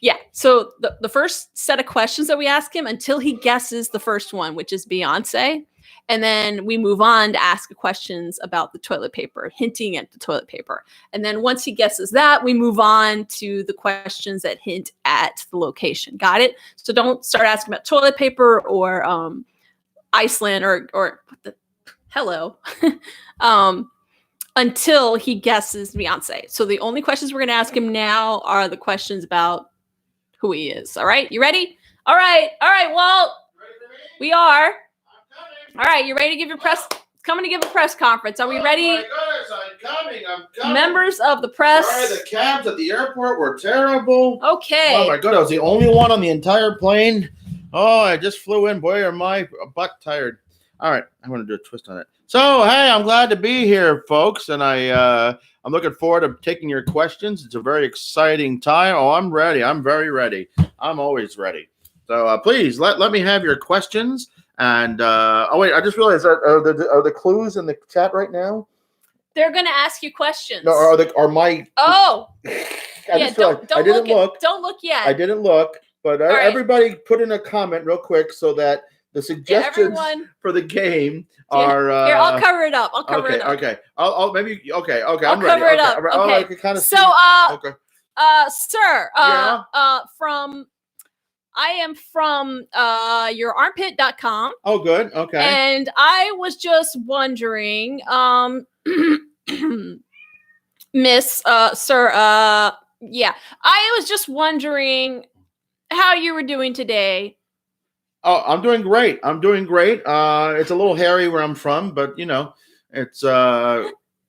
Yeah. So the first set of questions that we ask him until he guesses the first one, which is Beyonce. And then we move on to ask questions about the toilet paper, hinting at the toilet paper. And then once he guesses that, we move on to the questions that hint at the location. Got it? So don't start asking about toilet paper or Iceland or what the hello. Until he guesses Beyonce. So the only questions we're going to ask him now are the questions about who he is. All right, you ready? All right, Walt. We are. All right, you ready to give your press? Coming to give a press conference. Are we ready? Oh my goodness, I'm coming. Members of the press. Sorry, the cabs at the airport were terrible. Okay. Oh my god, I was the only one on the entire plane. Oh, I just flew in. Boy, are my butt tired. All right, I want to do a twist on it. So, hey, I'm glad to be here, folks, and I'm looking forward to taking your questions. It's a very exciting time. Oh, I'm ready. I'm very ready. I'm always ready. So, please let me have your questions. And oh wait, I just realized are the clues in the chat right now? They're going to ask you questions. No, are my? Oh, yeah. Don't look. Don't look yet. I didn't look, but everybody put in a comment real quick so that the suggestions for the game are. Here, I'll cover it up. Okay. I'll maybe. Okay. I'll I'm ready. Cover it up. Okay. Oh, I can kind of so, see. Okay. Sir, yeah? I am from yourarmpit.com. Oh, good. Okay. And I was just wondering, sir, yeah, I was just wondering how you were doing today. Oh, I'm doing great. It's a little hairy where I'm from, but you know, it's down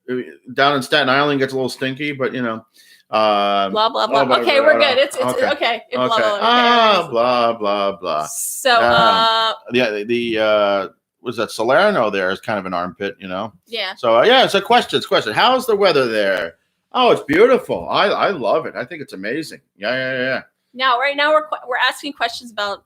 in Staten Island gets a little stinky, but you know, blah blah blah. Okay, we're good. It's okay. Blah blah blah. So the was that Salerno there is kind of an armpit, you know. Yeah. So it's a question. How's the weather there? Oh, it's beautiful. I love it. I think it's amazing. Yeah. Right now we're asking questions about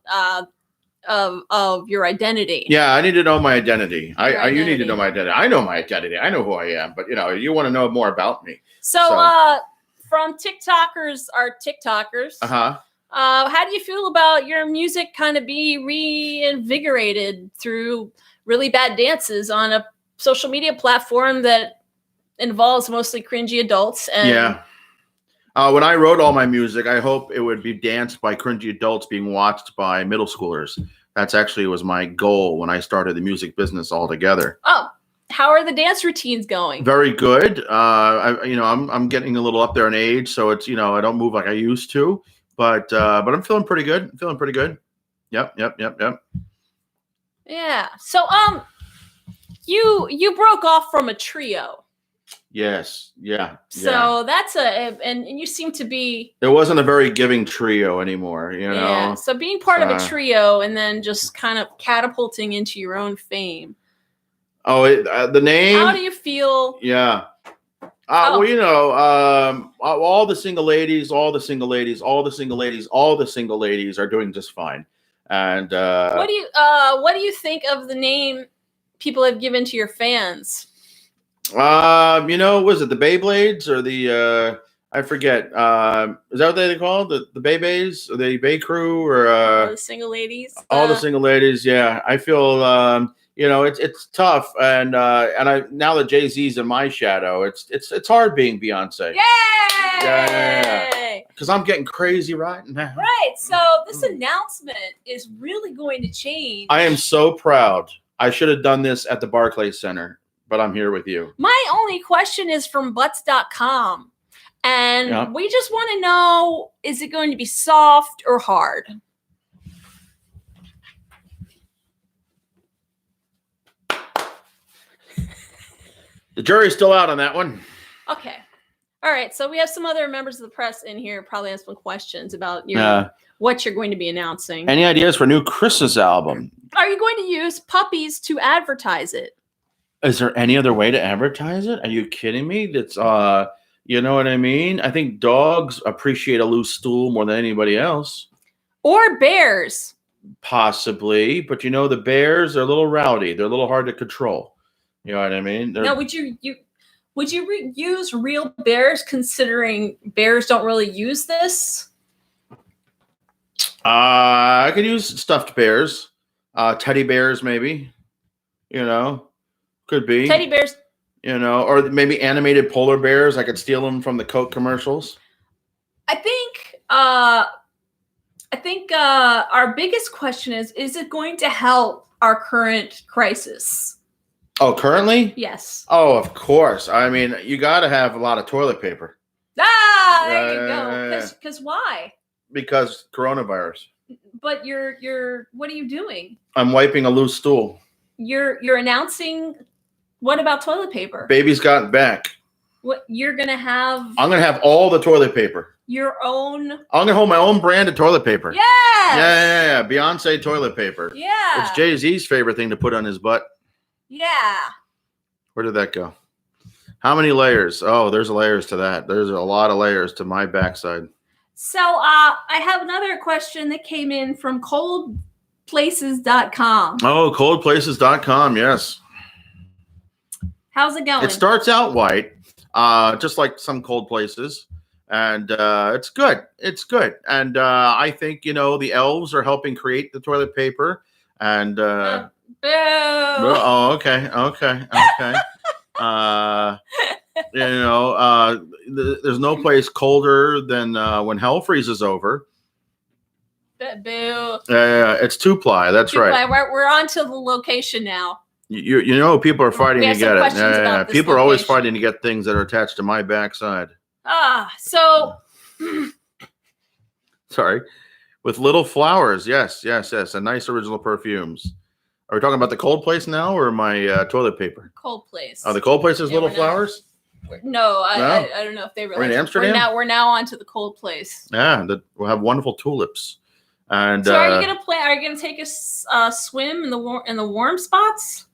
of your identity. Yeah, I need to know my identity. You need to know my identity. I know my identity. I know who I am, but you know, you want to know more about me. So from TikTokers are TikTokers. How do you feel about your music kind of be reinvigorated through really bad dances on a social media platform that involves mostly cringy adults? And when I wrote all my music, I hope it would be danced by cringy adults being watched by middle schoolers. That's actually was my goal when I started the music business altogether. Oh, how are the dance routines going? Very good. I'm getting a little up there in age, so it's I don't move like I used to, but I'm feeling pretty good. Yep. Yeah. So you broke off from a trio. Yes. Yeah. So that's and you seem to be. It wasn't a very giving trio anymore, you know. Yeah. So being part of a trio and then just kind of catapulting into your own fame. Oh, the name. How do you feel? Yeah. Well, all the single ladies are doing just fine. And what do you think of the name people have given to your fans? Was it the Beyblades or the I forget. Is that what they called? The Beybays or the Bay Crew or the single ladies? All the single ladies, yeah. I feel it's tough, and now that Jay-Z's in my shadow, it's hard being Beyonce. Yay! Yeah. Because I'm getting crazy right now. Right. So this announcement is really going to change. I am so proud. I should have done this at the Barclays Center, but I'm here with you. My only question is from butts.com. And we just want to know, is it going to be soft or hard? The jury's still out on that one. Okay. All right, so we have some other members of the press in here. Probably have some questions about what you're going to be announcing. Any ideas for a new Christmas album? Are you going to use puppies to advertise it? Is there any other way to advertise it? Are you kidding me? That's you know what I mean? I think dogs appreciate a loose stool more than anybody else. Or bears? Possibly, but the bears are a little rowdy. They're a little hard to control. You know what I mean? Now, would you use real bears, considering bears don't really use this? I could use stuffed bears, teddy bears, maybe. Could be teddy bears. Or maybe animated polar bears. I could steal them from the Coke commercials. I think our biggest question is it going to help our current crisis? Oh, currently? Yes. Oh, of course. I mean, you got to have a lot of toilet paper. There you go. Because why? Because coronavirus. But you're what are you doing? I'm wiping a loose stool. You're announcing. What about toilet paper? Baby's gotten back. What you're gonna have? I'm gonna have all the toilet paper. Your own. I'm gonna hold my own brand of toilet paper. Yes. Yeah. Beyonce toilet paper. Yeah. It's Jay-Z's favorite thing to put on his butt. Yeah. Where did that go? How many layers? Oh, there's layers to that. There's a lot of layers to my backside. So I have another question that came in from coldplaces.com. Oh, coldplaces.com, yes. How's it going? It starts out white, just like some cold places. And it's good. It's good. And I think, the elves are helping create the toilet paper. And boo. Oh, okay. There's no place colder than when hell freezes over. Boo. Yeah, it's 2-ply. That's right. We're on to the location now. People are fighting to get it. Yeah. People are always location. fighting to get things that are attached to my backside. So. Sorry. With little flowers. Yes. And nice original perfumes. Are we talking about the cold place now or my toilet paper? Cold place. Oh, the cold place is little flowers? No, I don't know if they really. We're in Amsterdam? We're now on to the cold place. Yeah, we'll have wonderful tulips. And so, are you gonna take a swim in the warm spots?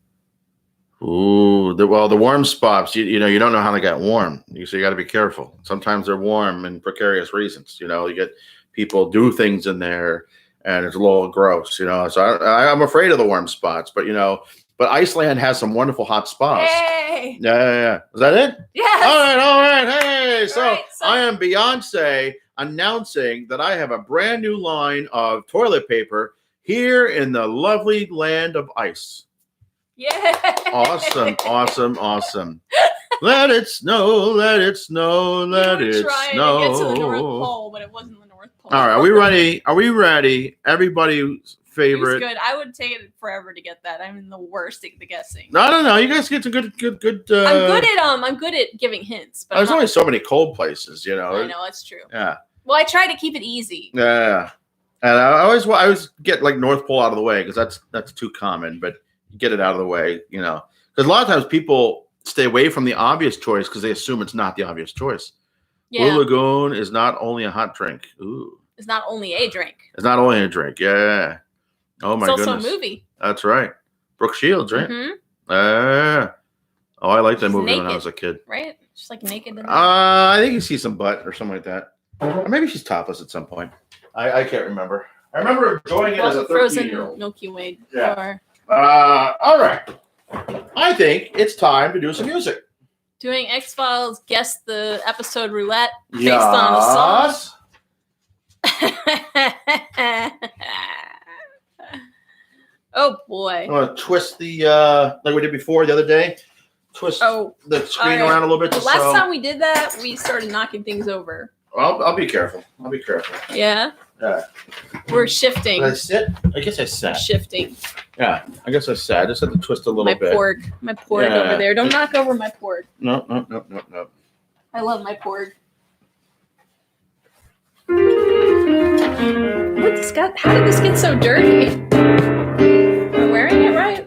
Ooh, the warm spots. You don't know how they get warm. So you got to be careful. Sometimes they're warm in precarious reasons. You get people do things in there, and it's a little gross. So I'm afraid of the warm spots. But but Iceland has some wonderful hot spas. Hey. Yeah. Is that it? Yes. All right. Hey, so right, I am Beyonce announcing that I have a brand new line of toilet paper here in the lovely land of ice. Yeah. Awesome. Let it snow, let it snow, let it snow. To get to the North Pole, but it wasn't the North Pole. All right, are we ready? Everybody's favorite. It was good. I would take it forever to get that. I'm the worst at the guessing. No. You guys get some good. I'm good at giving hints. But there's only so many cold places, I know that's true. Yeah. Well, I try to keep it easy. Yeah. And I always get like North Pole out of the way because that's too common. But get it out of the way, because a lot of times people stay away from the obvious choice because they assume it's not the obvious choice. Yeah. Blue Lagoon is not only a hot drink. Ooh. It's not only a drink. It's not only a drink. Yeah. Oh my goodness. It's also a movie. That's right. Brooke Shields, right? Mm-hmm. Oh, I liked that movie when I was a kid. Right? She's like naked. I think you see some butt or something like that. Or maybe she's topless at some point. I can't remember. I remember enjoying it as a 13-year-old. Milky Way. Yeah. All right. I think it's time to do some music. Doing X-Files Guess the Episode Roulette based on a song. Oh boy. I want to twist the like we did before the other day. Twist the screen around a little bit. The last time we did that, we started knocking things over. I'll be careful. Yeah? Yeah. We're shifting. Did I sit? I guess I sat. Shifting. Yeah, I guess I sat. I just had to twist a little bit. My porg over there. Don't knock over my porg. No. I love my porg. How did this get so dirty? Am I wearing it right?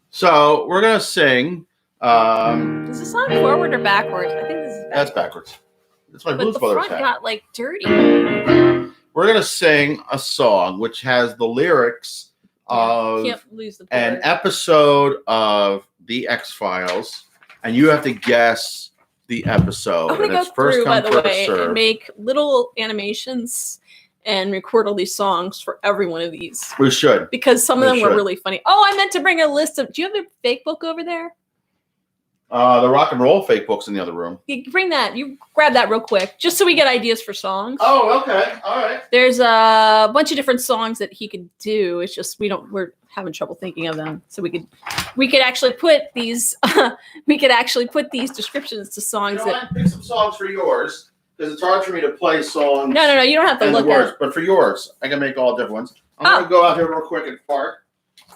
So we're gonna sing Is this song forward or backwards? I think this is backwards. That's backwards. That's my But Blues the Brothers front hat. got like dirty. We're gonna sing a song which has the lyrics of Can't lose the an chord. episode of The X-Files, and you have to guess the episode. I'm gonna And go it's first through, by come, the first way, serve. and make little animations and record all these songs for every one of these We should. because some of We them were should. really funny. Oh, I meant to bring a list of. Do you have the fake book over there? The rock and roll fake book's in the other room. You bring that. You grab that real quick, just so we get ideas for songs. Oh, okay. All right. There's a bunch of different songs that he could do. It's just we're having trouble thinking of them. So we could actually put these these descriptions to songs that. Pick some songs for yours because it's hard for me to play songs. No, you don't have to and the look words, at. but for yours, I can make all different ones. I'm gonna go out here real quick and fart.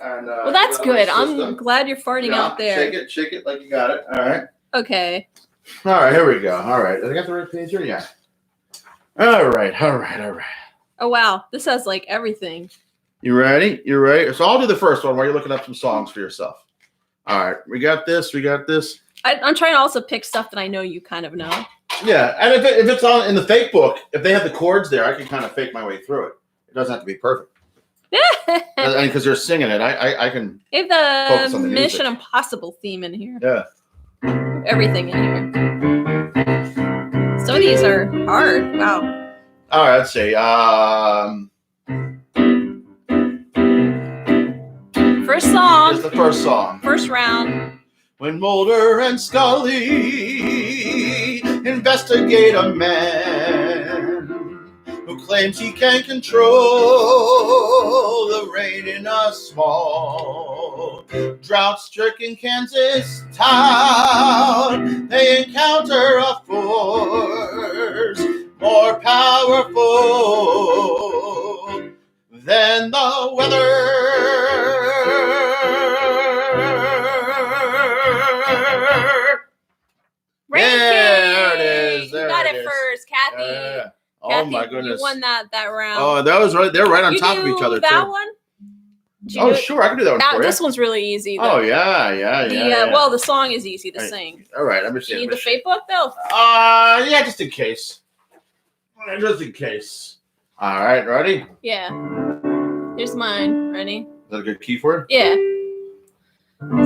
And, Well, that's good. I'm glad you're farting out there. Shake it like you got it. All right. Okay. All right, here we go. All right. Did I got the right page here? Yeah. All right. Oh wow, this has like everything. You ready? So I'll do the first one while you're looking up some songs for yourself. All right. We got this. I'm trying to also pick stuff that I know you kind of know. Yeah. And if it's on in the fake book, if they have the chords there, I can kind of fake my way through it. It doesn't have to be perfect. And because they're singing it, I can. If focus the on the Mission music. Impossible theme in here. Yeah. Everything in here. Some of these are hard. Wow. All right. Let's see. First song. Here's the first song. First round. When Mulder and Scully investigate a man who claims he can control the rain in a small drought-stricken Kansas town, they encounter a force more powerful than the weather. There it is. You got it first, Kathy. Yeah. Oh Kathy, my goodness. You won that round. Oh, that was right. They're right on You top of do each other that too. one? Did you Oh, do it? sure, I can do that one for you. This one's really easy. Oh yeah. Well, the song is easy to sing. All right, let me Do see. you need the fake book though? Yeah, just in case. Just in case. All right, ready? Yeah. Here's mine. Ready? Is that a good key for it? Yeah.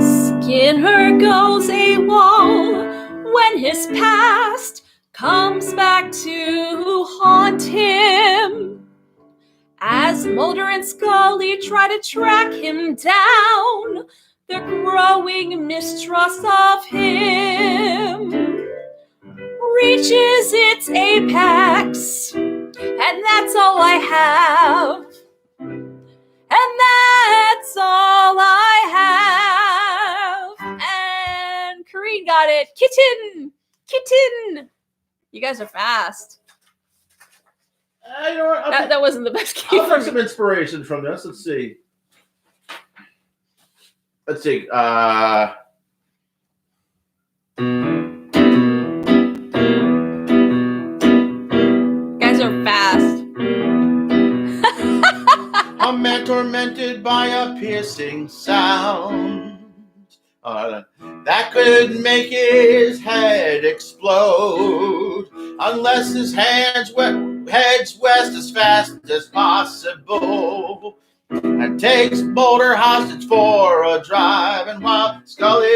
Skinner goes AWOL when his past comes back to haunt him. As Mulder and Scully try to track him down, their growing mistrust of him reaches its apex, and that's all I have. And that's all I have. And Kareen got it. Kitten. You guys are fast. You know what? That wasn't the best key I'll for take some me. inspiration from this. Let's see. You guys are fast. A man tormented by a piercing sound that could make his head explode unless his heads west as fast as possible and takes Mulder hostage for a drive. And while Scully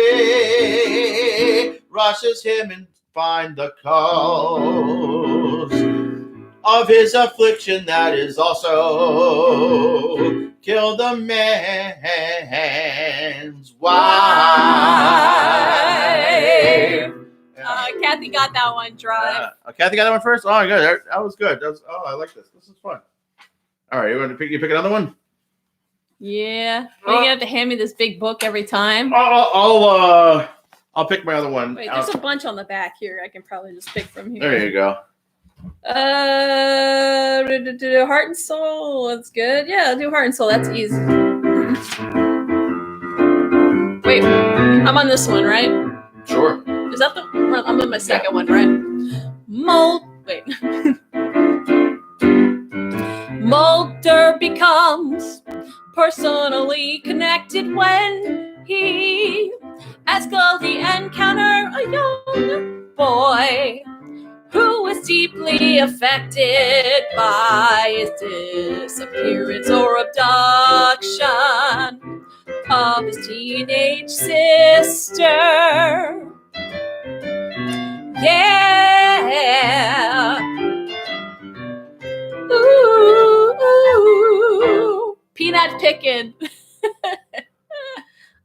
rushes him and find the cause of his affliction that is also killed the man's wife. Kathy got that one. Drive. Kathy got that one first? Oh, good. That was good. I like this. This is fun. All right, you pick another one? Yeah. Are you gonna have to hand me this big book every time? I'll pick my other one. Wait, there's a bunch on the back here. I can probably just pick from here. There you go. Heart and Soul. That's good. Yeah, I'll do Heart and Soul. That's easy. Wait, I'm on this one, right? Sure. Is that the? I'm on my second one, right? Mulder becomes personally connected when he as Goldie encounter a young boy who was deeply affected by his disappearance or abduction of his teenage sister. Yeah. Ooh. Peanut picking.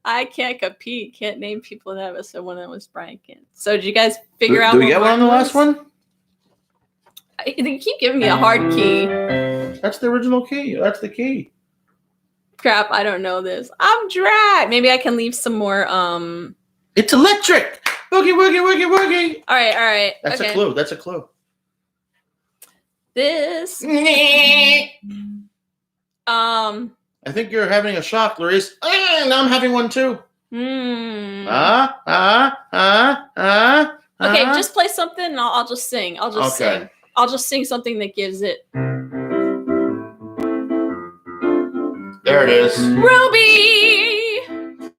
I can't compete. Can't name people that was someone that was Brian Kent. So did you guys figure out? Do we get one on the last one? They keep giving me a hard key. That's the original key. That's the key. Crap, I don't know this. I'm dry. Maybe I can leave some more. It's electric. Boogie, woogie, woogie, woogie. All right. That's okay. a clue. That's a clue. This. I think you're having a shock, Laurice. Now I'm having one too. Okay, just play something and I'll just sing. I'll just sing. I'll just sing something that gives it. There it is. Ruby!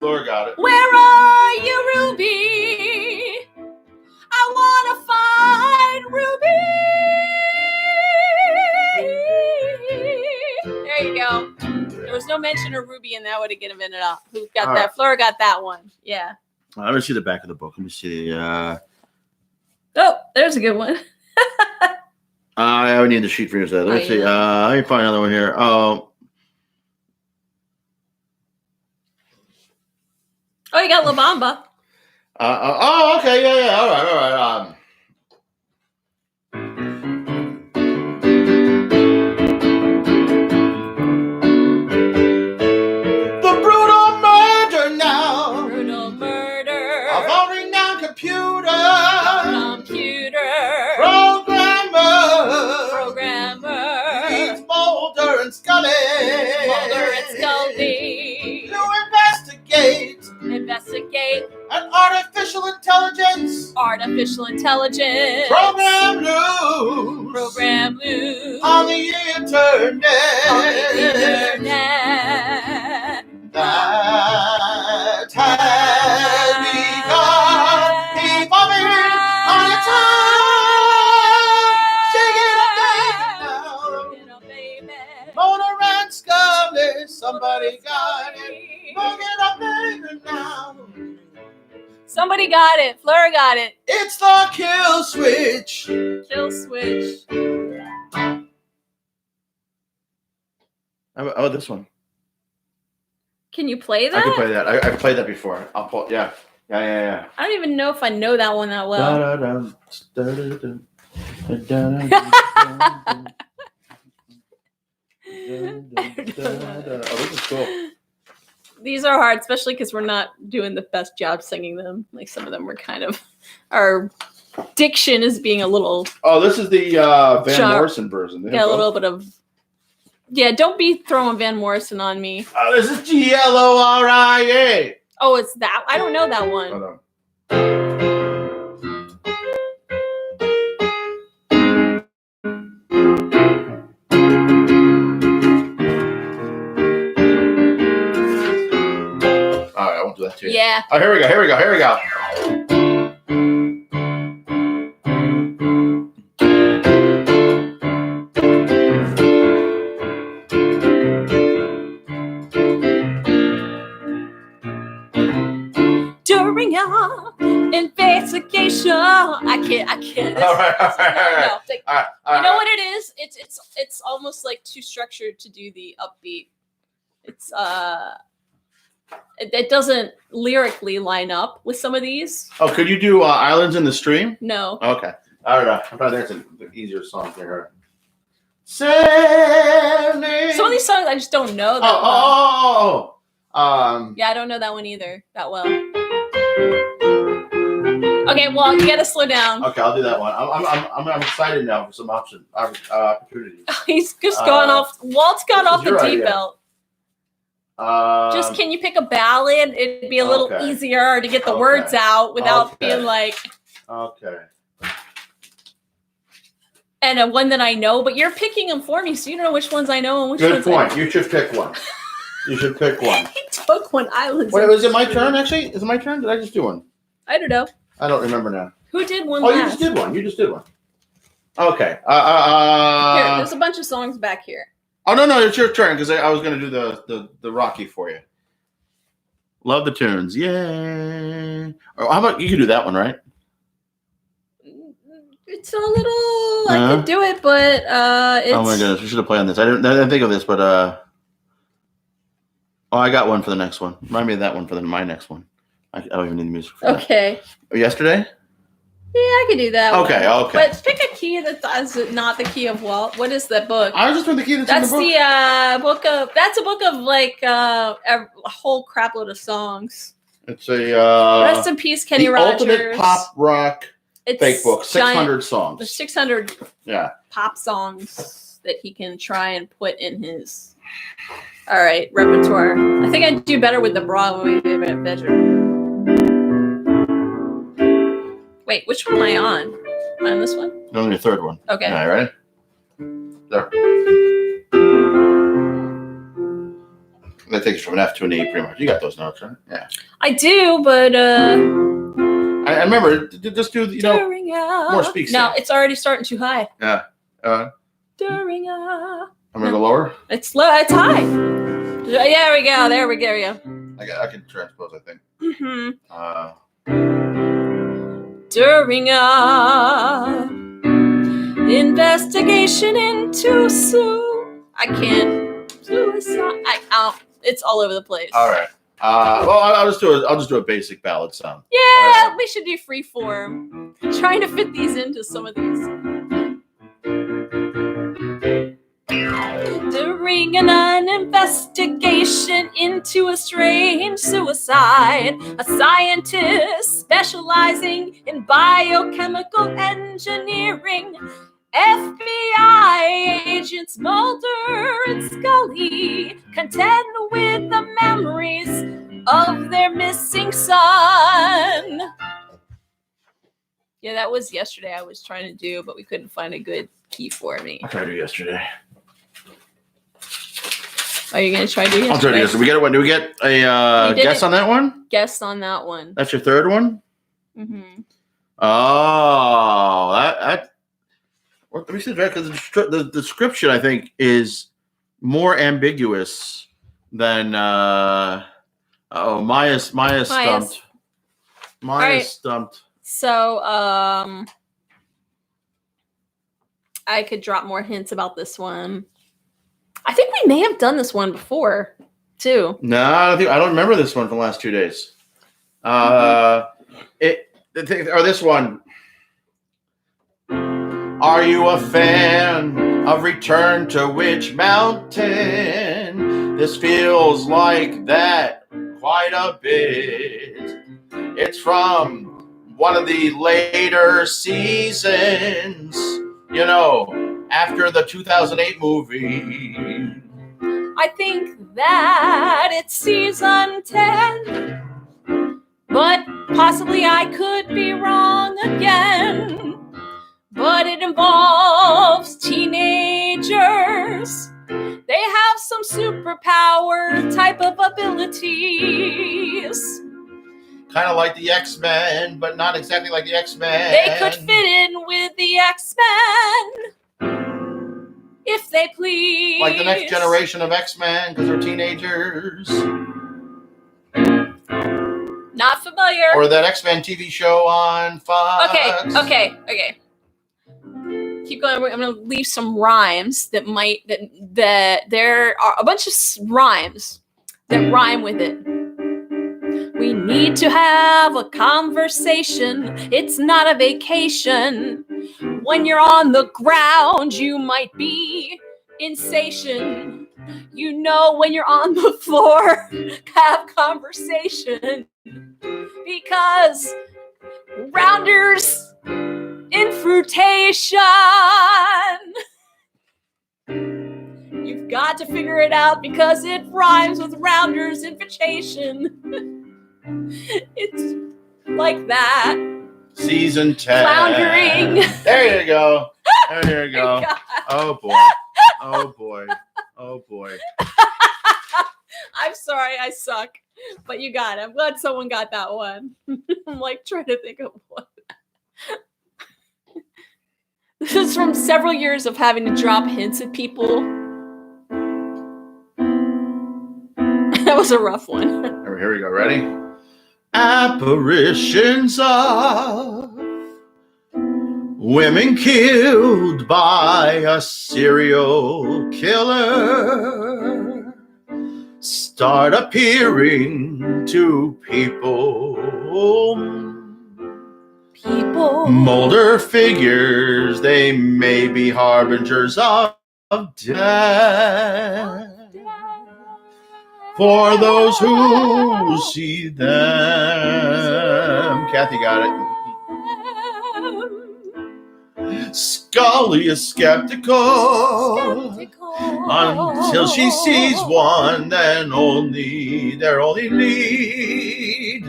Laura got it. Where are you, Ruby? I want to find Ruby. There you go. There was no mention of Ruby, and that would have given it up. Who got that? Right. Flora got that one. Yeah. Let me see the back of the book. Let me see. Oh, there's a good one. I would need the sheet for you. Let me see. Let me find another one here. Oh, you got La Bamba. Okay. Yeah. All right. The brutal murder now. Brutal murder. Of all renowned computer. Programmer. He's Mulder and Scully. To investigate an artificial intelligence. Program loose on the internet. That has begun evolving on its own. Shake it up, baby. Mulder and Scully, somebody got it. Look it up, baby, now. Somebody got it. Fleur got it. It's the kill switch. Kill switch. How about this one? Can you play that? I can play that. I've played that before. I'll pull. Yeah. I don't even know if I know that one that well. Oh, this is cool. These are hard, especially because we're not doing the best job singing them. Like some of them were kind of, our diction is being a little. Oh, this is the Van Morrison version. Yeah, a little bit of. Yeah, don't be throwing Van Morrison on me. Oh, this is GLORIA. Oh, it's that. I don't know that one. Hold on. All right, I won't do that too. Yeah. Oh, here we go. During our investigation, I can't. All right. No, you know what it is? It's almost like too structured to do the upbeat. It's it doesn't lyrically line up with some of these. Oh, could you do Islands in the Stream? No. Okay. I don't know. I'm probably there's an easier song here. Sailing. Some of these songs I just don't know that well. Yeah, I don't know that one either that well. Okay, well, you gotta slow down. Okay, I'll do that one. I'm excited now for some opportunities. He's just gone off. Walt's gone off the deep belt. Just can you pick a ballad? It'd be a little easier to get the words out without being like. Okay. And one that I know, but you're picking them for me, so you don't know which ones I know and which ones. Good point. You should pick one. You should pick one. He took one. I was. Wait, was it my turn? Actually, is it my turn? Did I just do one? I don't know. I don't remember now. Who did one? Oh, last? you just did one. You just did one. Okay. Here, there's a bunch of songs back here. Oh no, it's your turn because I was going to do the Rocky for you. Love the tunes, yay! Or how about you can do that one, right? It's a little. I could do it, but it's. Oh my goodness, we should have played on this. I didn't think of this, but oh, I got one for the next one. Remind me of that one for my next one. I don't even need the music for that. Okay. Yesterday? Yeah, I could do that. Okay, one. okay. But pick a key that's not the key of Walt. What is that book? I was just doing the key that's in the book. That's the book of. That's a book of like a whole crapload of songs. It's a Rest in peace, Kenny Rogers. Ultimate pop rock fake book. 600 songs. There's 600 yeah pop songs that he can try and put in his. All right, repertoire. I think I'd do better with the Broadway version. Wait, which one am I on? Am I on this one? No, your third one. Okay. Yeah, ready? There. That takes you from an F to an E, pretty much. You got those notes, right? Yeah. I do, but I remember. Just do more speaks. No, it's already starting too high. Yeah. During I'm gonna go lower. It's low. It's high. Yeah, we go. There we go. I can transpose. I think. Mm-hmm. During a investigation into I can't suicide. It's all over the place. All right. Well, I'll just do a basic ballad song. Yeah, we should do free form. I'm trying to fit these into some of these. During an investigation into a strange suicide, a scientist specializing in biochemical engineering, FBI agents Mulder and Scully contend with the memories of their missing son. Yeah, that was yesterday I was trying to do, but we couldn't find a good key for me. I tried to do yesterday. Are you going to try to do yesterday? I'll try to do yesterday. Do we get a guess on that one? Guess on that one. That's your third one? Mm-hmm. Oh, that let me see, because the description, I think, is more ambiguous than Maya's stumped. Maya's stumped. So I could drop more hints about this one. I think we may have done this one before, too. No, I don't remember this one from the last 2 days. This one. Are you a fan of Return to Witch Mountain? This feels like that quite a bit. It's from one of the later seasons, after the 2008 movie. I think that it's season 10, but possibly I could be wrong again. But it involves teenagers. They have some superpower type of abilities. Kind of like the X-Men, but not exactly like the X-Men. They could fit in with the X-Men, if they please. Like the next generation of X-Men, because they're teenagers. Not familiar. Or that X-Men TV show on Fox. Okay. Keep going. I'm going to leave some rhymes that there are a bunch of rhymes that rhyme with it. We need to have a conversation. It's not a vacation. When you're on the ground, you might be insatiation. When you're on the floor, have conversation. Because rounders in fruitation. You've got to figure it out because it rhymes with rounders invitation. It's like that. Season 10. Floundering. There you go. Oh boy. I'm sorry, I suck. But you got it. I'm glad someone got that one. I'm like trying to think of one. This is from several years of having to drop hints at people. That was a rough one. Here we go. Ready? Apparitions of women killed by a serial killer start appearing to people. Mulder figures they may be harbingers of death. For those who see them. Kathy got it. Scully is skeptical until she sees one, then their only lead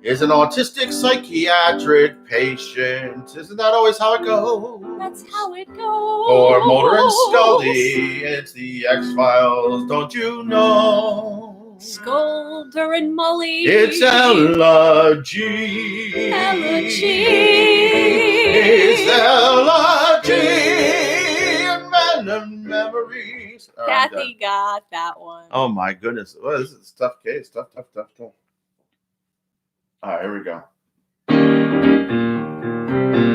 is an autistic psychiatric patient. Isn't that always how it goes? That's how it goes. For Mulder and Scully, it's the X-Files, don't you know? Sculder and Molly. It's Ella G. Ella G. It's Ella G. And Random Memories. Kathy got that one. Oh my goodness. Well, this is a tough case. Tough. All right, here we go.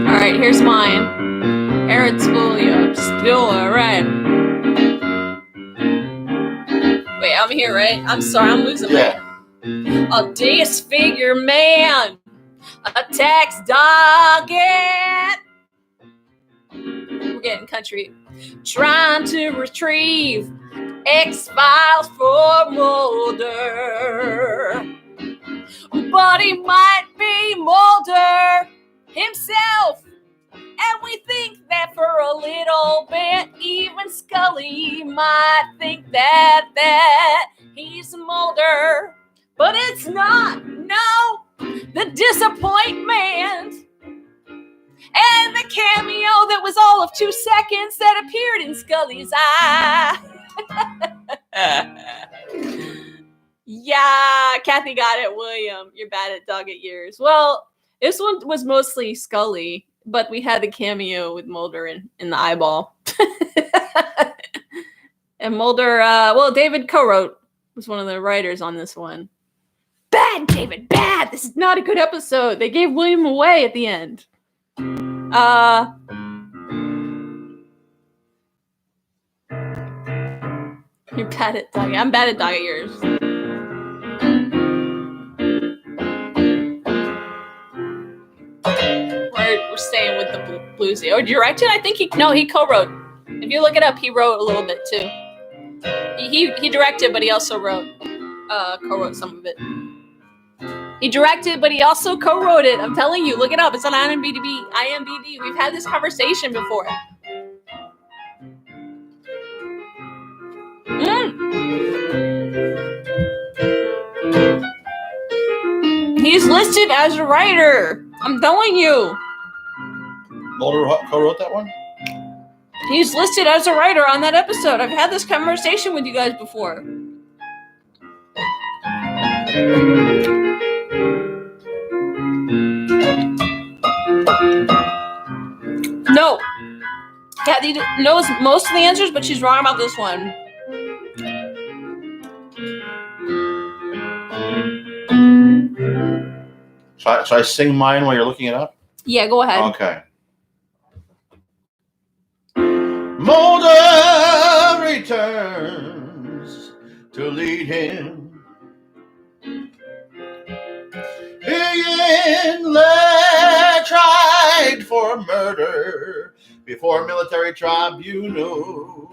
All right, here's mine. Aaron Spulio. Right. Wait, I'm here, right? I'm sorry, I'm losing my... A disfigure man attacks dogget. We're getting country. Trying to retrieve X-Files for Mulder. But he might be Mulder himself. And we think that for a little bit, even Scully might think that he's Mulder. But it's not. No. The disappointment. And the cameo that was all of 2 seconds that appeared in Scully's eye. Yeah, Kathy got it, William. You're bad at dog at years. Well, this one was mostly Scully, but we had the cameo with Mulder in the eyeball. And Mulder, David co-wrote, was one of the writers on this one. Bad, David, bad! This is not a good episode. They gave William away at the end. You're bad at dog. I'm bad at dog at years. We're staying with the bluesy. Oh, directed? I think he co-wrote. If you look it up, he wrote a little bit too. He directed, but he also co-wrote some of it. He directed, but he also co-wrote it. I'm telling you, look it up. It's on IMDb. We've had this conversation before. He's listed as a writer. I'm telling you. Mulder co-wrote that one? He's listed as a writer on that episode. I've had this conversation with you guys before. No. Kathy knows most of the answers, but she's wrong about this one. Should I sing mine while you're looking it up? Yeah, go ahead. Okay. Mulder returns to lead him. Being tried for murder before military tribunal,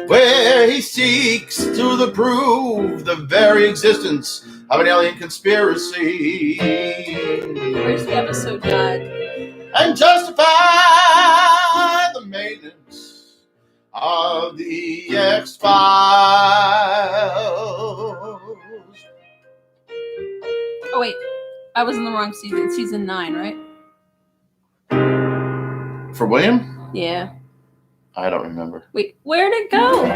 where he seeks to prove the very existence of an alien conspiracy. Where's the episode, God? And justify the maintenance of the X-Files. Oh, wait. I was in the wrong season. Season 9, right? For William? Yeah. I don't remember. Wait, where'd it go?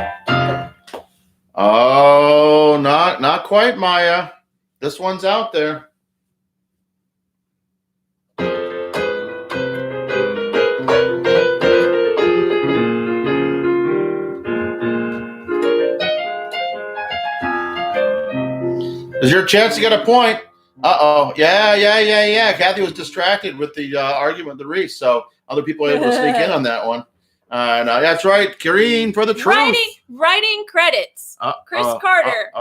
Oh, not quite, Maya. This one's out there. There's your chance to get a point. Uh-oh. Yeah. Kathy was distracted with the argument with Reese, so other people were able to sneak in on that one. And that's right. Kareen for the truth. Writing credits. Chris Carter.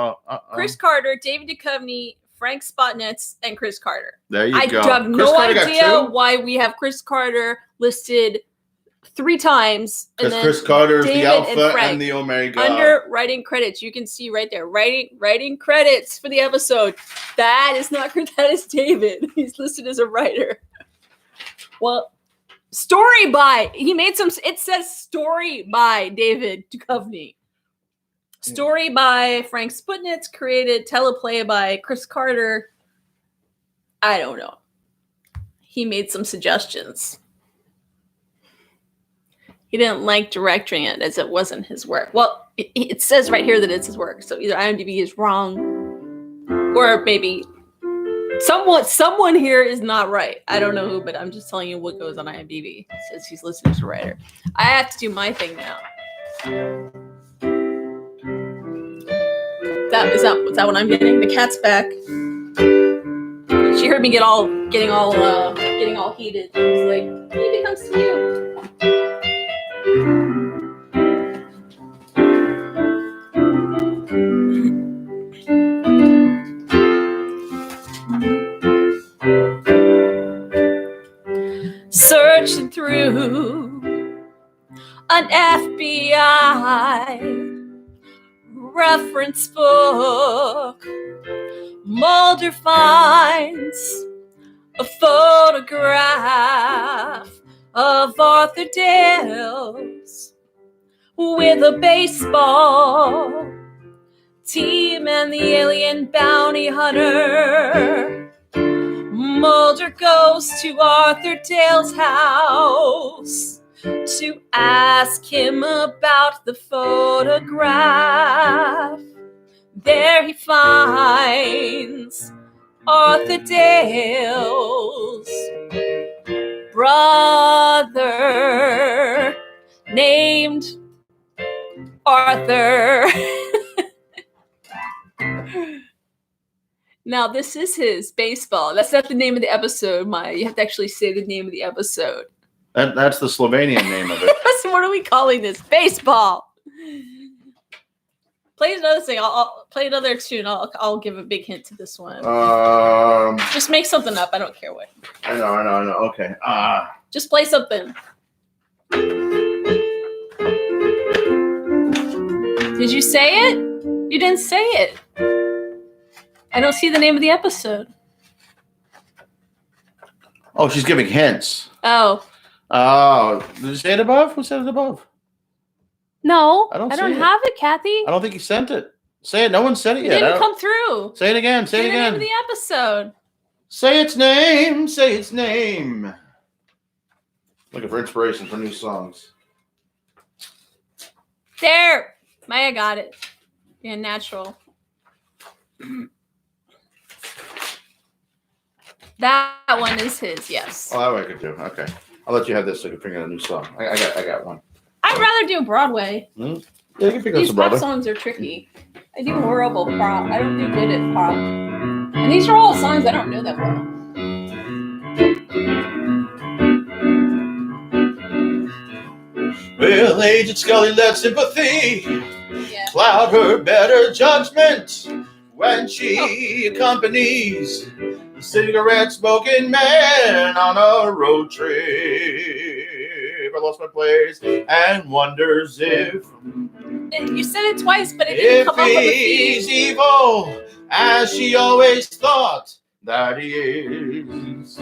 Chris Carter, David Duchovny, Frank Spotnitz, and Chris Carter. There you go. I have no idea why we have Chris Carter listed 3 times. Because Chris Carter's the alpha and the omega. Under writing credits, you can see right there, writing credits for the episode. That is David. He's listed as a writer. Well, story by, it says story by David Duchovny. Story by Frank Sputnitz, created teleplay by Chris Carter. I don't know. He made some suggestions. He didn't like directing it as it wasn't his work. Well, it says right here that it's his work. So either IMDb is wrong or maybe someone here is not right. I don't know who, but I'm just telling you what goes on IMDb. It says he's listed as a writer. I have to do my thing now. Is that what I'm getting? The cat's back. She heard me getting all heated. She was like, maybe it comes to you. Searching through an FBI reference book, Mulder finds a photograph of Arthur Dales with a baseball team and the alien bounty hunter. Mulder goes to Arthur Dale's house to ask him about the photograph. There he finds Arthur Dale's brother named Arthur. Now, this is his baseball. That's not the name of the episode, Maya. You have to actually say the name of the episode. That's the Slovenian name of it. So what are we calling this? Baseball. Play another thing. I'll play another tune. I'll give a big hint to this one. Just make something up. I don't care what. I know. Okay. Just play something. Did you say it? You didn't say it. I don't see the name of the episode. Oh, she's giving hints. Oh. Did you say it above? Who said it above? No, I don't have it, Kathy. I don't think you sent it. Say it. No one said it yet. It didn't come through. Say it again. Say it again. The name of the episode. Say its name. Say its name. Looking for inspiration for new songs. There. Maya got it. Yeah, natural. That one is his, yes. Oh, that way I could do. Okay. I'll let you have this so you can figure out a new song. I got one. I'd rather do Broadway. Yeah, you can figure out some Broadway. Broadway. These pop songs are tricky. I do horrible pop. I don't do good at pop. And these are all songs I don't know that well. Well, Agent Scully let sympathy cloud her better judgment when she accompanies the cigarette-smoking man on a road trip. I lost my place and wonders if... You said it twice, but it didn't come up with a he's evil, as she always thought that he is.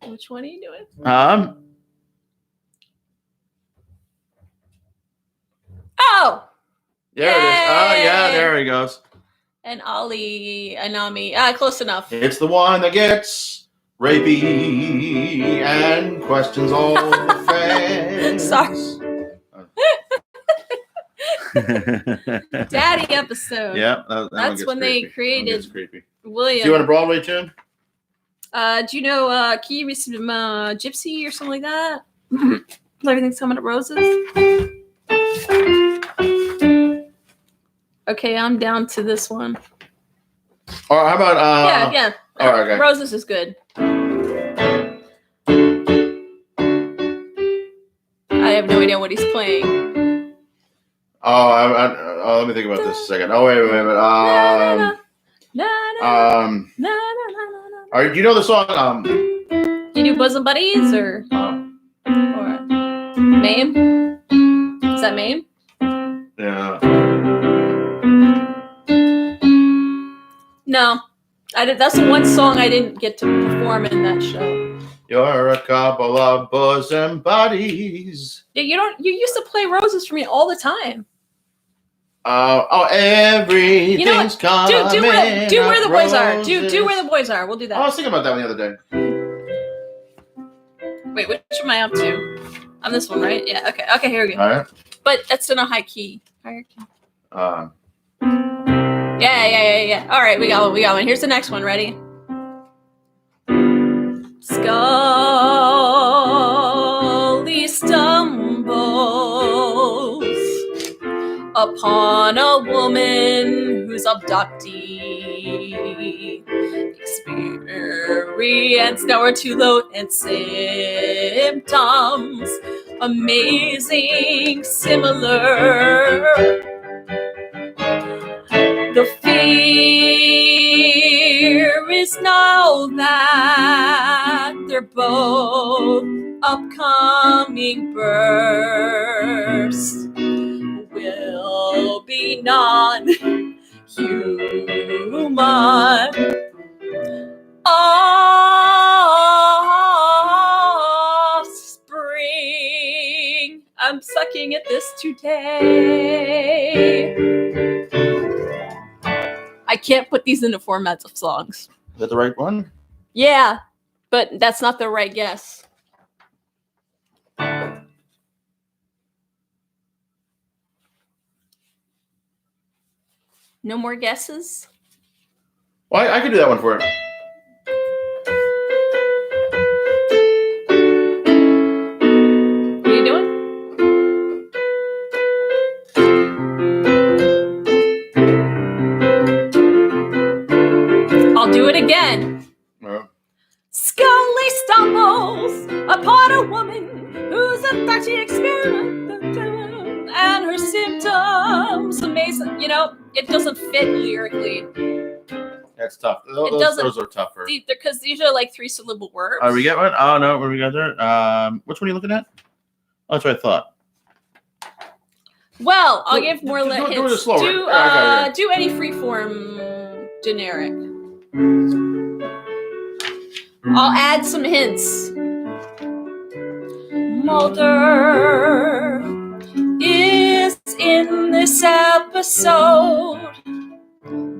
Which one are you doing? Oh! There it is. Oh, yeah, there he goes. And Ali Anami. Close enough. It's the one that gets rapey and questions all fans. Sorry. Daddy episode. Yeah, that one That's gets when creepy. they created creepy. William. Do you want a Broadway tune? Do you know Can You Be Some Gypsy or something like that? Everything's Coming to Roses. Okay, I'm down to this one. All right, how about yeah. All right, okay. Roses is good. I have no idea what he's playing. Oh, let me think about this a second. Oh, wait. All right, do you know the song? You do Bosom Buddies or Mame? Is that Mame? Yeah. No, that's the one song I didn't get to perform in that show. You're a couple of bosom buddies. Yeah, you used to play Roses for me all the time. Everything's coming. Do Where the Boys Are. Do Where the Boys Are. We'll do that. I was thinking about that one the other day. Wait, which am I up to? I'm this one, right? Yeah. Okay. Here we go. All right. But that's in a high key. Higher key. Yeah. All right, we got one. Here's the next one. Ready? Scully stumbles upon a woman who's abductee. Experience nowhere to load and symptoms amazing, similar. The fear is now that they're both upcoming births will be non-human offspring. I'm sucking at this today. I can't put these into formats of songs. Is that the right one? Yeah, but that's not the right guess. No more guesses? Well, I can do that one for it. What are you doing? I'll do it again. Scully stumbles upon a woman who's a touchy experiment, and her symptoms amazing. You know, it doesn't fit lyrically. That's tough. Those are tougher. Because these are like 3-syllable words. We get one? Oh, no. What do we got there? Which one are you looking at? Oh, that's what I thought. Well, I'll give more hints. Do it slower. Do any freeform generic. I'll add some hints. Mulder is in this episode,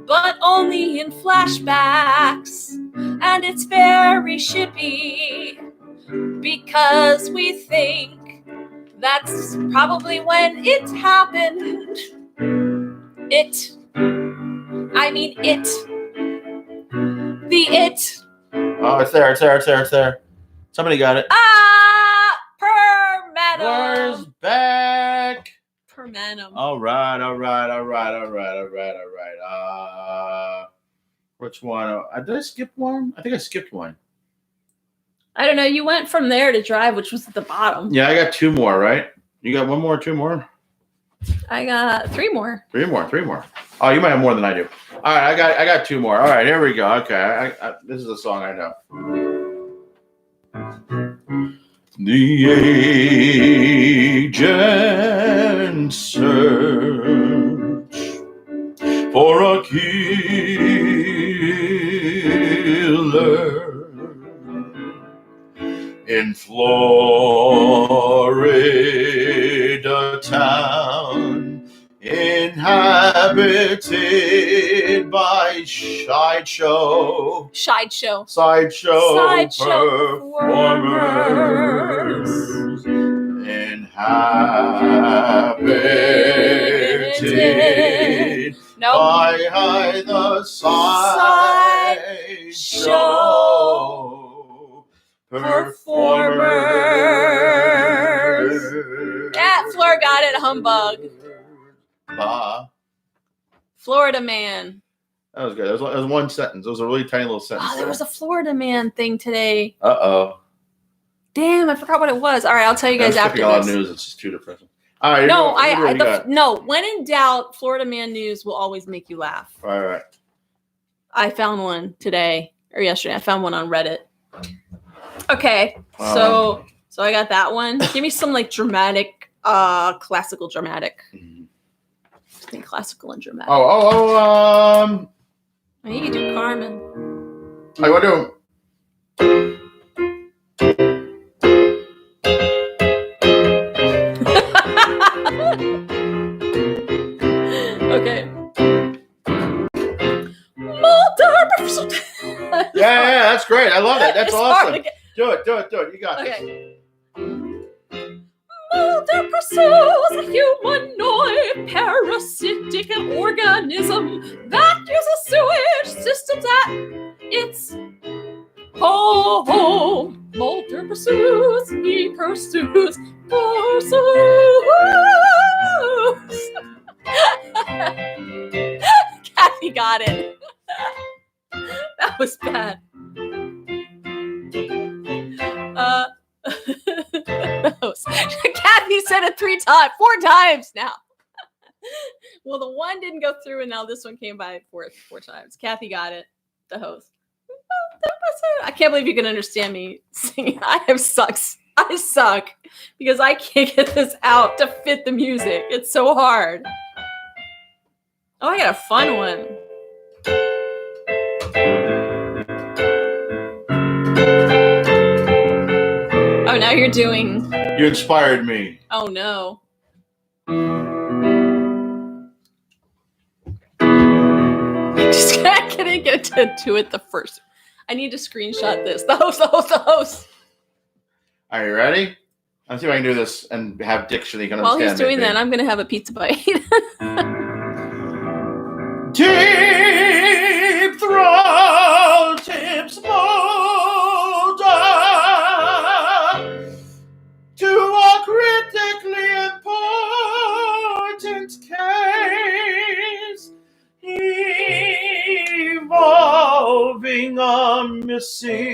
but only in flashbacks, and it's very shippy because we think that's probably when it happened. It. Oh, it's there. Somebody got it. Permanum. Where's back? Permanum. All right. Which one? Did I skip one? I think I skipped one. I don't know. You went from there to Drive, which was at the bottom. Yeah, I got 2 more, right? You got 1 more, 2 more? I got 3 more. 3 more. Oh, you might have more than I do. All right, I got 2 more. All right, here we go. Okay, this is a song I know. The agent search for a killer in Florida town, inhabited by sideshow performers, inhabited bug. Florida man. That was good. That was one sentence. It was a really tiny little sentence. Oh, there was a Florida man thing today. Uh-oh. Damn, I forgot what it was. All right, I'll tell you guys after a lot this. of news. It's just too depressing. All right. No. When in doubt, Florida man news will always make you laugh. All right. I found one today or yesterday. I found one on Reddit. Okay, so I got that one. Give me some like dramatic, classical dramatic. I think classical and dramatic. I think you do Carmen. Hey, what do? Okay. Yeah, that's great. I love it. That's awesome. Do it. You got this. Mulder pursues a humanoid parasitic organism that uses sewage systems at its home. Mulder pursues, he pursues. Kathy got it. That was bad. Kathy said it 4 times now. Well, the one didn't go through, and now this one came by four times. Kathy got it. The host. I can't believe you can understand me singing. I suck because I can't get this out to fit the music. It's so hard. Oh, I got a fun one. Oh, now you're doing... You inspired me. Oh, no. Just couldn't get to do it the first. I need to screenshot this. The host. Are you ready? Let's see if I can do this and have diction. You can While understand. While he's doing that, I'm going to have a pizza bite. Deep throat tips Mulder to a critically important case involving a missing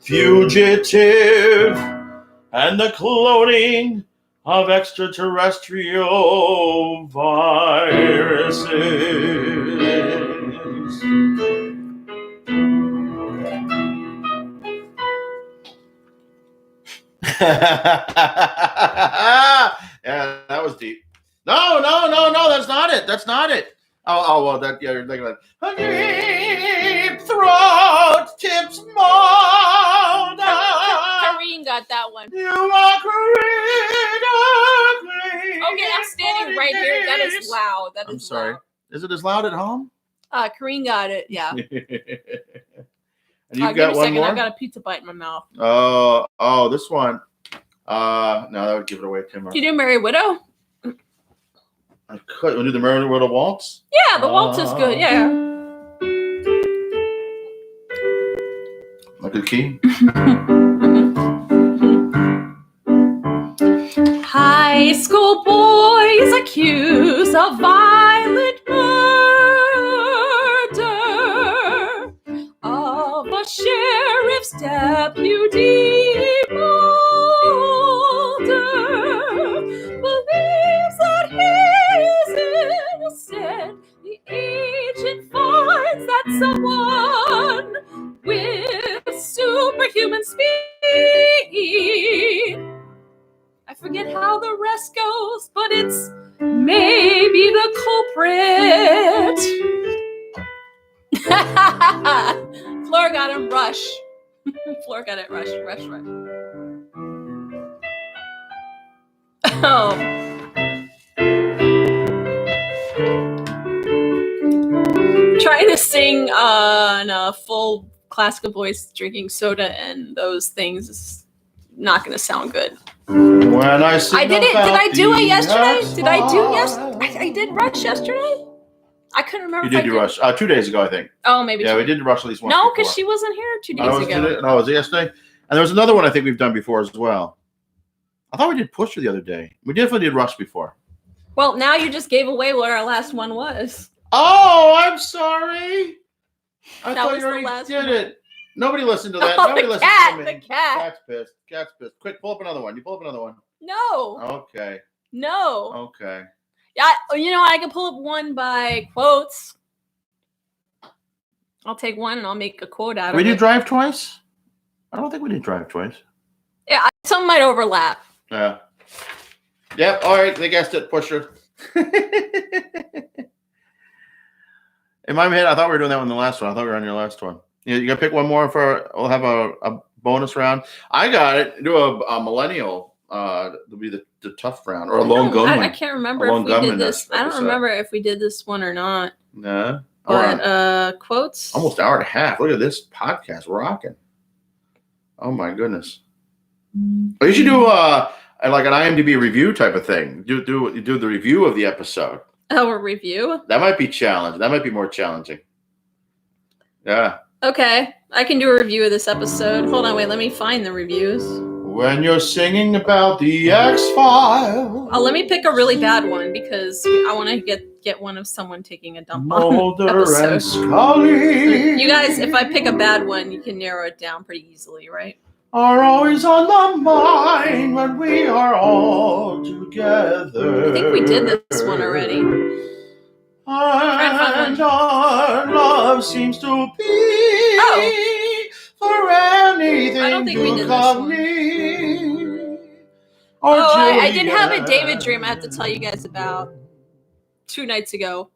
fugitive and the cloning of extraterrestrial viruses. Yeah, that was deep. No, that's not it. Oh, well, that, yeah, you're thinking like, a deep throat tips Mulder. Kareen got that one. You are critically. Okay, I'm standing right here. That is loud. I'm sorry. Loud. Is it as loud at home? Kareen got it. Yeah. And you've got one more? I've got a pizza bite in my mouth. Oh, this one. No, that would give it away too much. Can you do Merry Widow? I could. Want to do the Merry Widow waltz? Yeah, the waltz is good. Yeah. Like a key? High school boy is accused of violent murder of a sheriff's deputy. Mulder believes that he is innocent. The agent finds that someone with superhuman speed. I forget how the rest goes, but it's maybe the culprit. Fleur got him. Rush. Fleur got it. Rush. Oh. Trying to sing in a full classical voice, drinking soda and those things is not going to sound good. When I did it. Did I do it yesterday? I did Rush yesterday. I couldn't remember. You did do Rush 2 days ago, I think. Oh, maybe. Yeah, we did Rush at least once. No, because she wasn't here 2 days ago. No, was it yesterday? And there was another one I think we've done before as well. I thought we did Pusher the other day. We definitely did Rush before. Well, now you just gave away what our last one was. Oh, I'm sorry. I That thought was you the already last did one. it. Nobody listened to that. Oh, Nobody the listened cat, to me. the cat. Cat's pissed. Cat's pissed. Quick, pull up another one. You pull up another one. No. Okay. No. Okay. Yeah, you know, I can pull up one by quotes. I'll take one and I'll make a quote out of it. We did Drive twice? I don't think we did Drive twice. Yeah, some might overlap. Yeah. Yep. All right. They guessed it. Pusher. In my head, I thought we were doing that one in the last one. I thought we were on your last one. You gotta pick one more for. We'll have a bonus round. I got it. Do a millennial. It'll be the tough round or a lone gunman. I can't remember if we did this. I don't remember if we did this one or not. Nah. But quotes. Almost an hour and a half. Look at this podcast rocking. Oh my goodness. You should do like an IMDb review type of thing. Do the review of the episode. Oh, a review? That might be challenging. That might be more challenging. Yeah. Okay. I can do a review of this episode. Hold on, wait, let me find the reviews. When you're singing about the X-Files. Oh, let me pick a really bad one because I want to get one of someone taking a dump on Mulder episode. and Scully. You guys, if I pick a bad one, you can narrow it down pretty easily, right? Are always on the mind when we are all together. I think we did this one already. And our love seems to be for anything I don't think we to did come this near. I did have a David dream I have to tell you guys about 2 nights ago.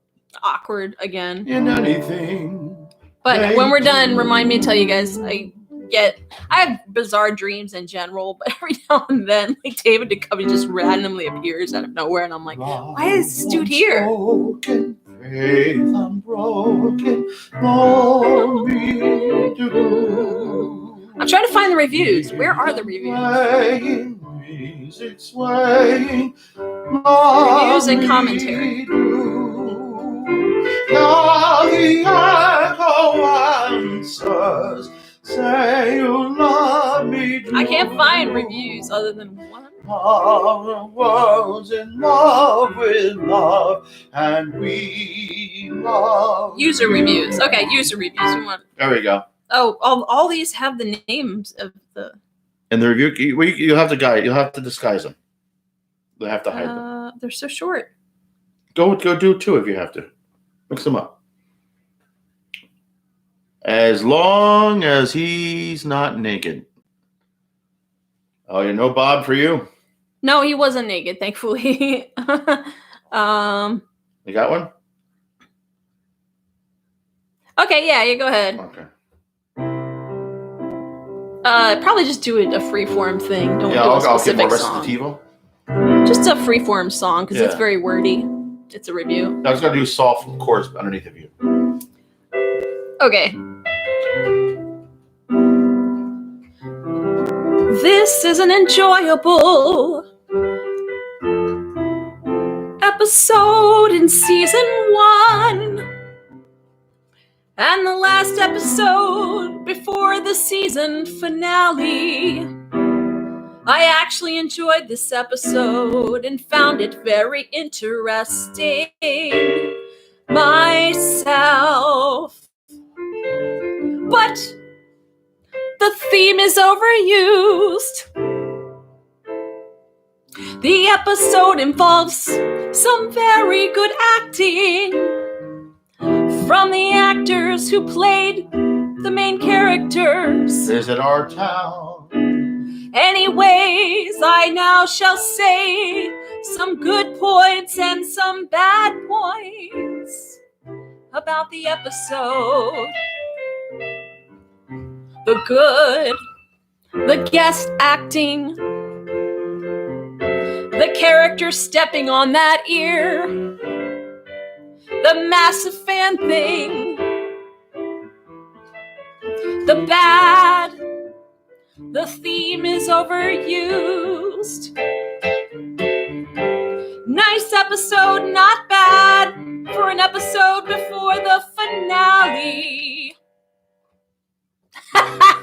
Awkward again. In anything. But when we're done, remind me to tell you guys I have bizarre dreams in general, but every now and then, like David Duchovny just randomly appears out of nowhere, and I'm like, why is this dude here? Faith unbroken, Lord be do. I'm trying to find the reviews. Where are the reviews? Reviews and commentary. Now the echo answers. Say you love me. I can't find reviews other than one. Our world's in love with love, and we love. User reviews. Okay, user reviews. There we go. Oh, all these have the names of the. And the review, you have to guide. You'll have to disguise them. They have to hide them. They're so short. Go do 2 if you have to. Mix them up. As long as he's not naked. Oh, you know Bob for you? No, he wasn't naked, thankfully. You got one? Okay, yeah, you go ahead. Okay. Probably just do a freeform thing. Don't do a I'll give specific more song. recitativo. Just a freeform song because it's Yeah. very wordy. It's a review. I was gonna do soft chords underneath of you. Okay. This is an enjoyable episode in season 1 and the last episode before the season finale. I actually enjoyed this episode and found it very interesting myself. But the theme is overused. The episode involves some very good acting from the actors who played the main characters. Visit our town. Anyways, I now shall say some good points and some bad points about the episode. The good, the guest acting, the character stepping on that ear, the massive fan thing, the bad, the theme is overused. Nice episode, not bad for an episode before the finale.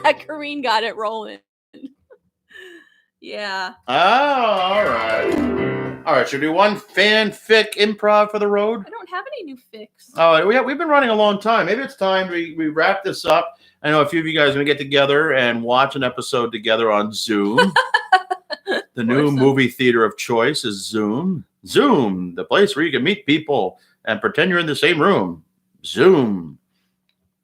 Kareen got it rolling. Yeah. Oh, all right. All right, should we do one fanfic improv for the road? I don't have any new fics. Oh, we've been running a long time. Maybe it's time we wrap this up. I know a few of you guys are going to get together and watch an episode together on Zoom. The new movie theater of choice is Zoom. Zoom, the place where you can meet people and pretend you're in the same room. Zoom.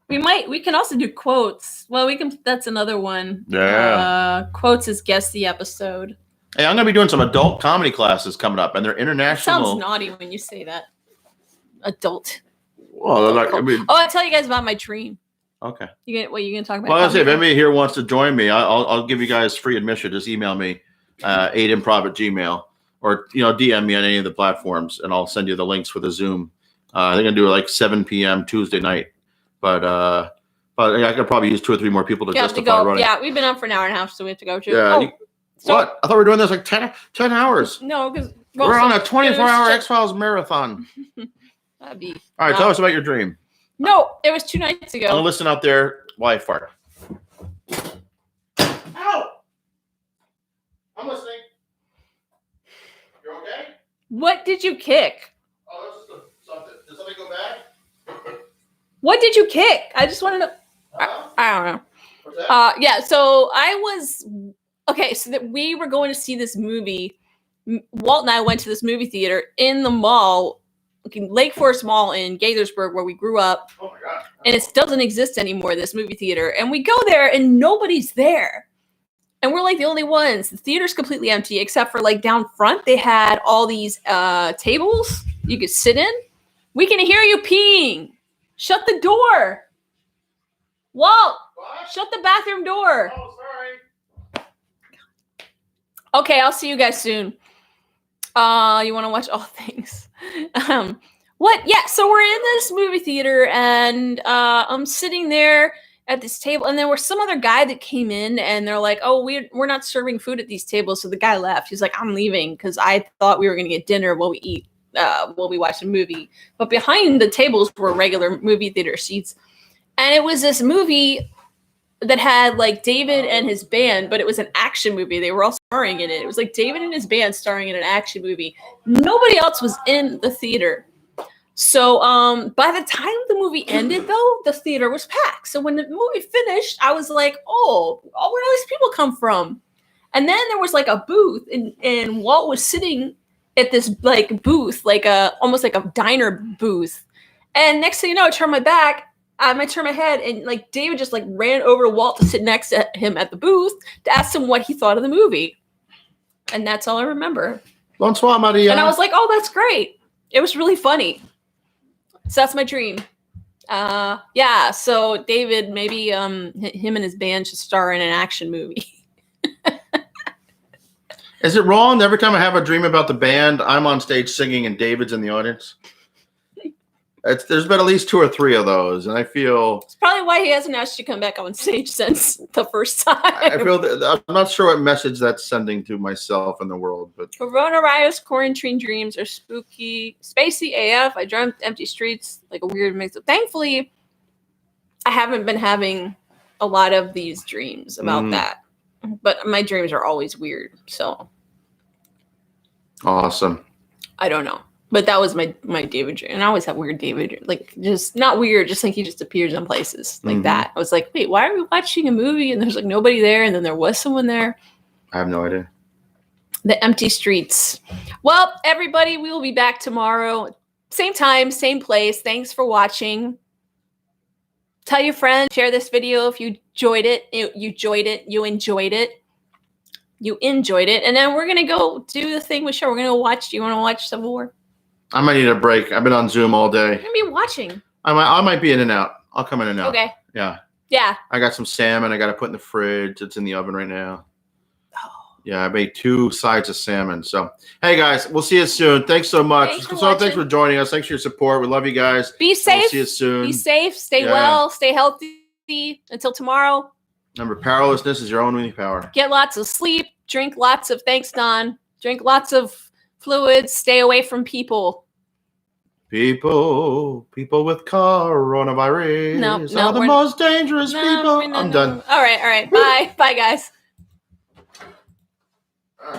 We can also do quotes. Well, that's another one. Yeah. Quotes is guess the episode. Hey, I'm going to be doing some adult comedy classes coming up, and they're international. It sounds naughty when you say that. Adult. Well, I'll tell you guys about my dream. Okay. You gonna talk about? Well, I say if anybody here wants to join me, I'll give you guys free admission. Just email me, 8improv@gmail, or DM me on any of the platforms, and I'll send you the links for the Zoom. They're gonna do it like 7 p.m. Tuesday night, but I could probably use 2 or 3 more people to justify running. Yeah, we've been on for an hour and a half, so we have to go too. Yeah. What? I thought we were doing this like 10 hours. No, because we're on a 24-hour X-Files marathon. That'd be. All right, tell us about your dream. No, it was 2 nights ago. I'll listen out there. Why fart? Ow! I'm listening. You're okay? What did you kick? Oh, that's just something. Did something go bad? What did you kick? I just want to know. I don't know. What's that? Yeah, so I was okay. So that we were going to see this movie. Walt and I went to this movie theater in the mall, Lake Forest Mall in Gaithersburg, where we grew up. Oh my God. And it doesn't exist anymore, this movie theater. And we go there and nobody's there. And we're like the only ones. The theater's completely empty, except for like down front, they had all these tables you could sit in. We can hear you peeing. Shut the door. Walt, What? shut the bathroom door. Oh, sorry. Okay, I'll see you guys soon. You want to watch all things? What? Yeah, so we're in this movie theater, and I'm sitting there at this table, and there was some other guy that came in, and they're like, "Oh, we're not serving food at these tables." So the guy left. He's like, "I'm leaving," because I thought we were going to get dinner while we watch a movie. But behind the tables were regular movie theater seats, and it was this movie that had like David and his band, but it was an action movie. They were all starring in it. It was like David and his band starring in an action movie. Nobody else was in the theater. So by the time the movie ended, though, the theater was packed. So when the movie finished, I was like, oh, where do all these people come from? And then there was like a booth, and Walt was sitting at this like booth, like almost like a diner booth. And next thing you know, I turn my head, and like David just like ran over to Walt to sit next to him at the booth to ask him what he thought of the movie. And that's all I remember. Bonsoir, Maria. And I was like, oh, that's great. It was really funny. So that's my dream. Yeah, so David, maybe him and his band should star in an action movie. Is it wrong that every time I have a dream about the band, I'm on stage singing and David's in the audience? There's been at least 2 or 3 of those, and I feel... It's probably why he hasn't asked you to come back on stage since the first time. I feel that I'm not sure what message that's sending to myself and the world, but... Coronavirus quarantine dreams are spooky, spacey AF. I dreamt empty streets, like a weird mix of... Thankfully, I haven't been having a lot of these dreams about that. But my dreams are always weird, so... Awesome. I don't know. But that was my David dream. And I always have weird David dreams. Like, just not weird, just like he just appears in places like that. I was like, wait, why are we watching a movie? And there's like nobody there. And then there was someone there. I have no idea. The empty streets. Well, everybody, we will be back tomorrow. Same time, same place. Thanks for watching. Tell your friends. Share this video if you enjoyed it. You enjoyed it. And then we're going to go do the thing with show. We're going to watch. Do you want to watch some more? I might need a break. I've been on Zoom all day. You're going to be watching. I might be in and out. I'll come in and out. Okay. Yeah. Yeah. I got some salmon I got to put in the fridge. It's in the oven right now. Oh. Yeah, I made 2 sides of salmon. So, hey, guys, we'll see you soon. Thanks so much. Thanks for joining us. Thanks for your support. We love you guys. Be safe. We'll see you soon. Be safe. Stay well. Stay healthy. Until tomorrow. Remember, powerlessness is your own winning power. Get lots of sleep. Drink lots of, thanks, Don. Drink lots of fluids. Stay away from people. People with coronavirus are the most dangerous people. I'm done. All right. Bye. Bye, guys.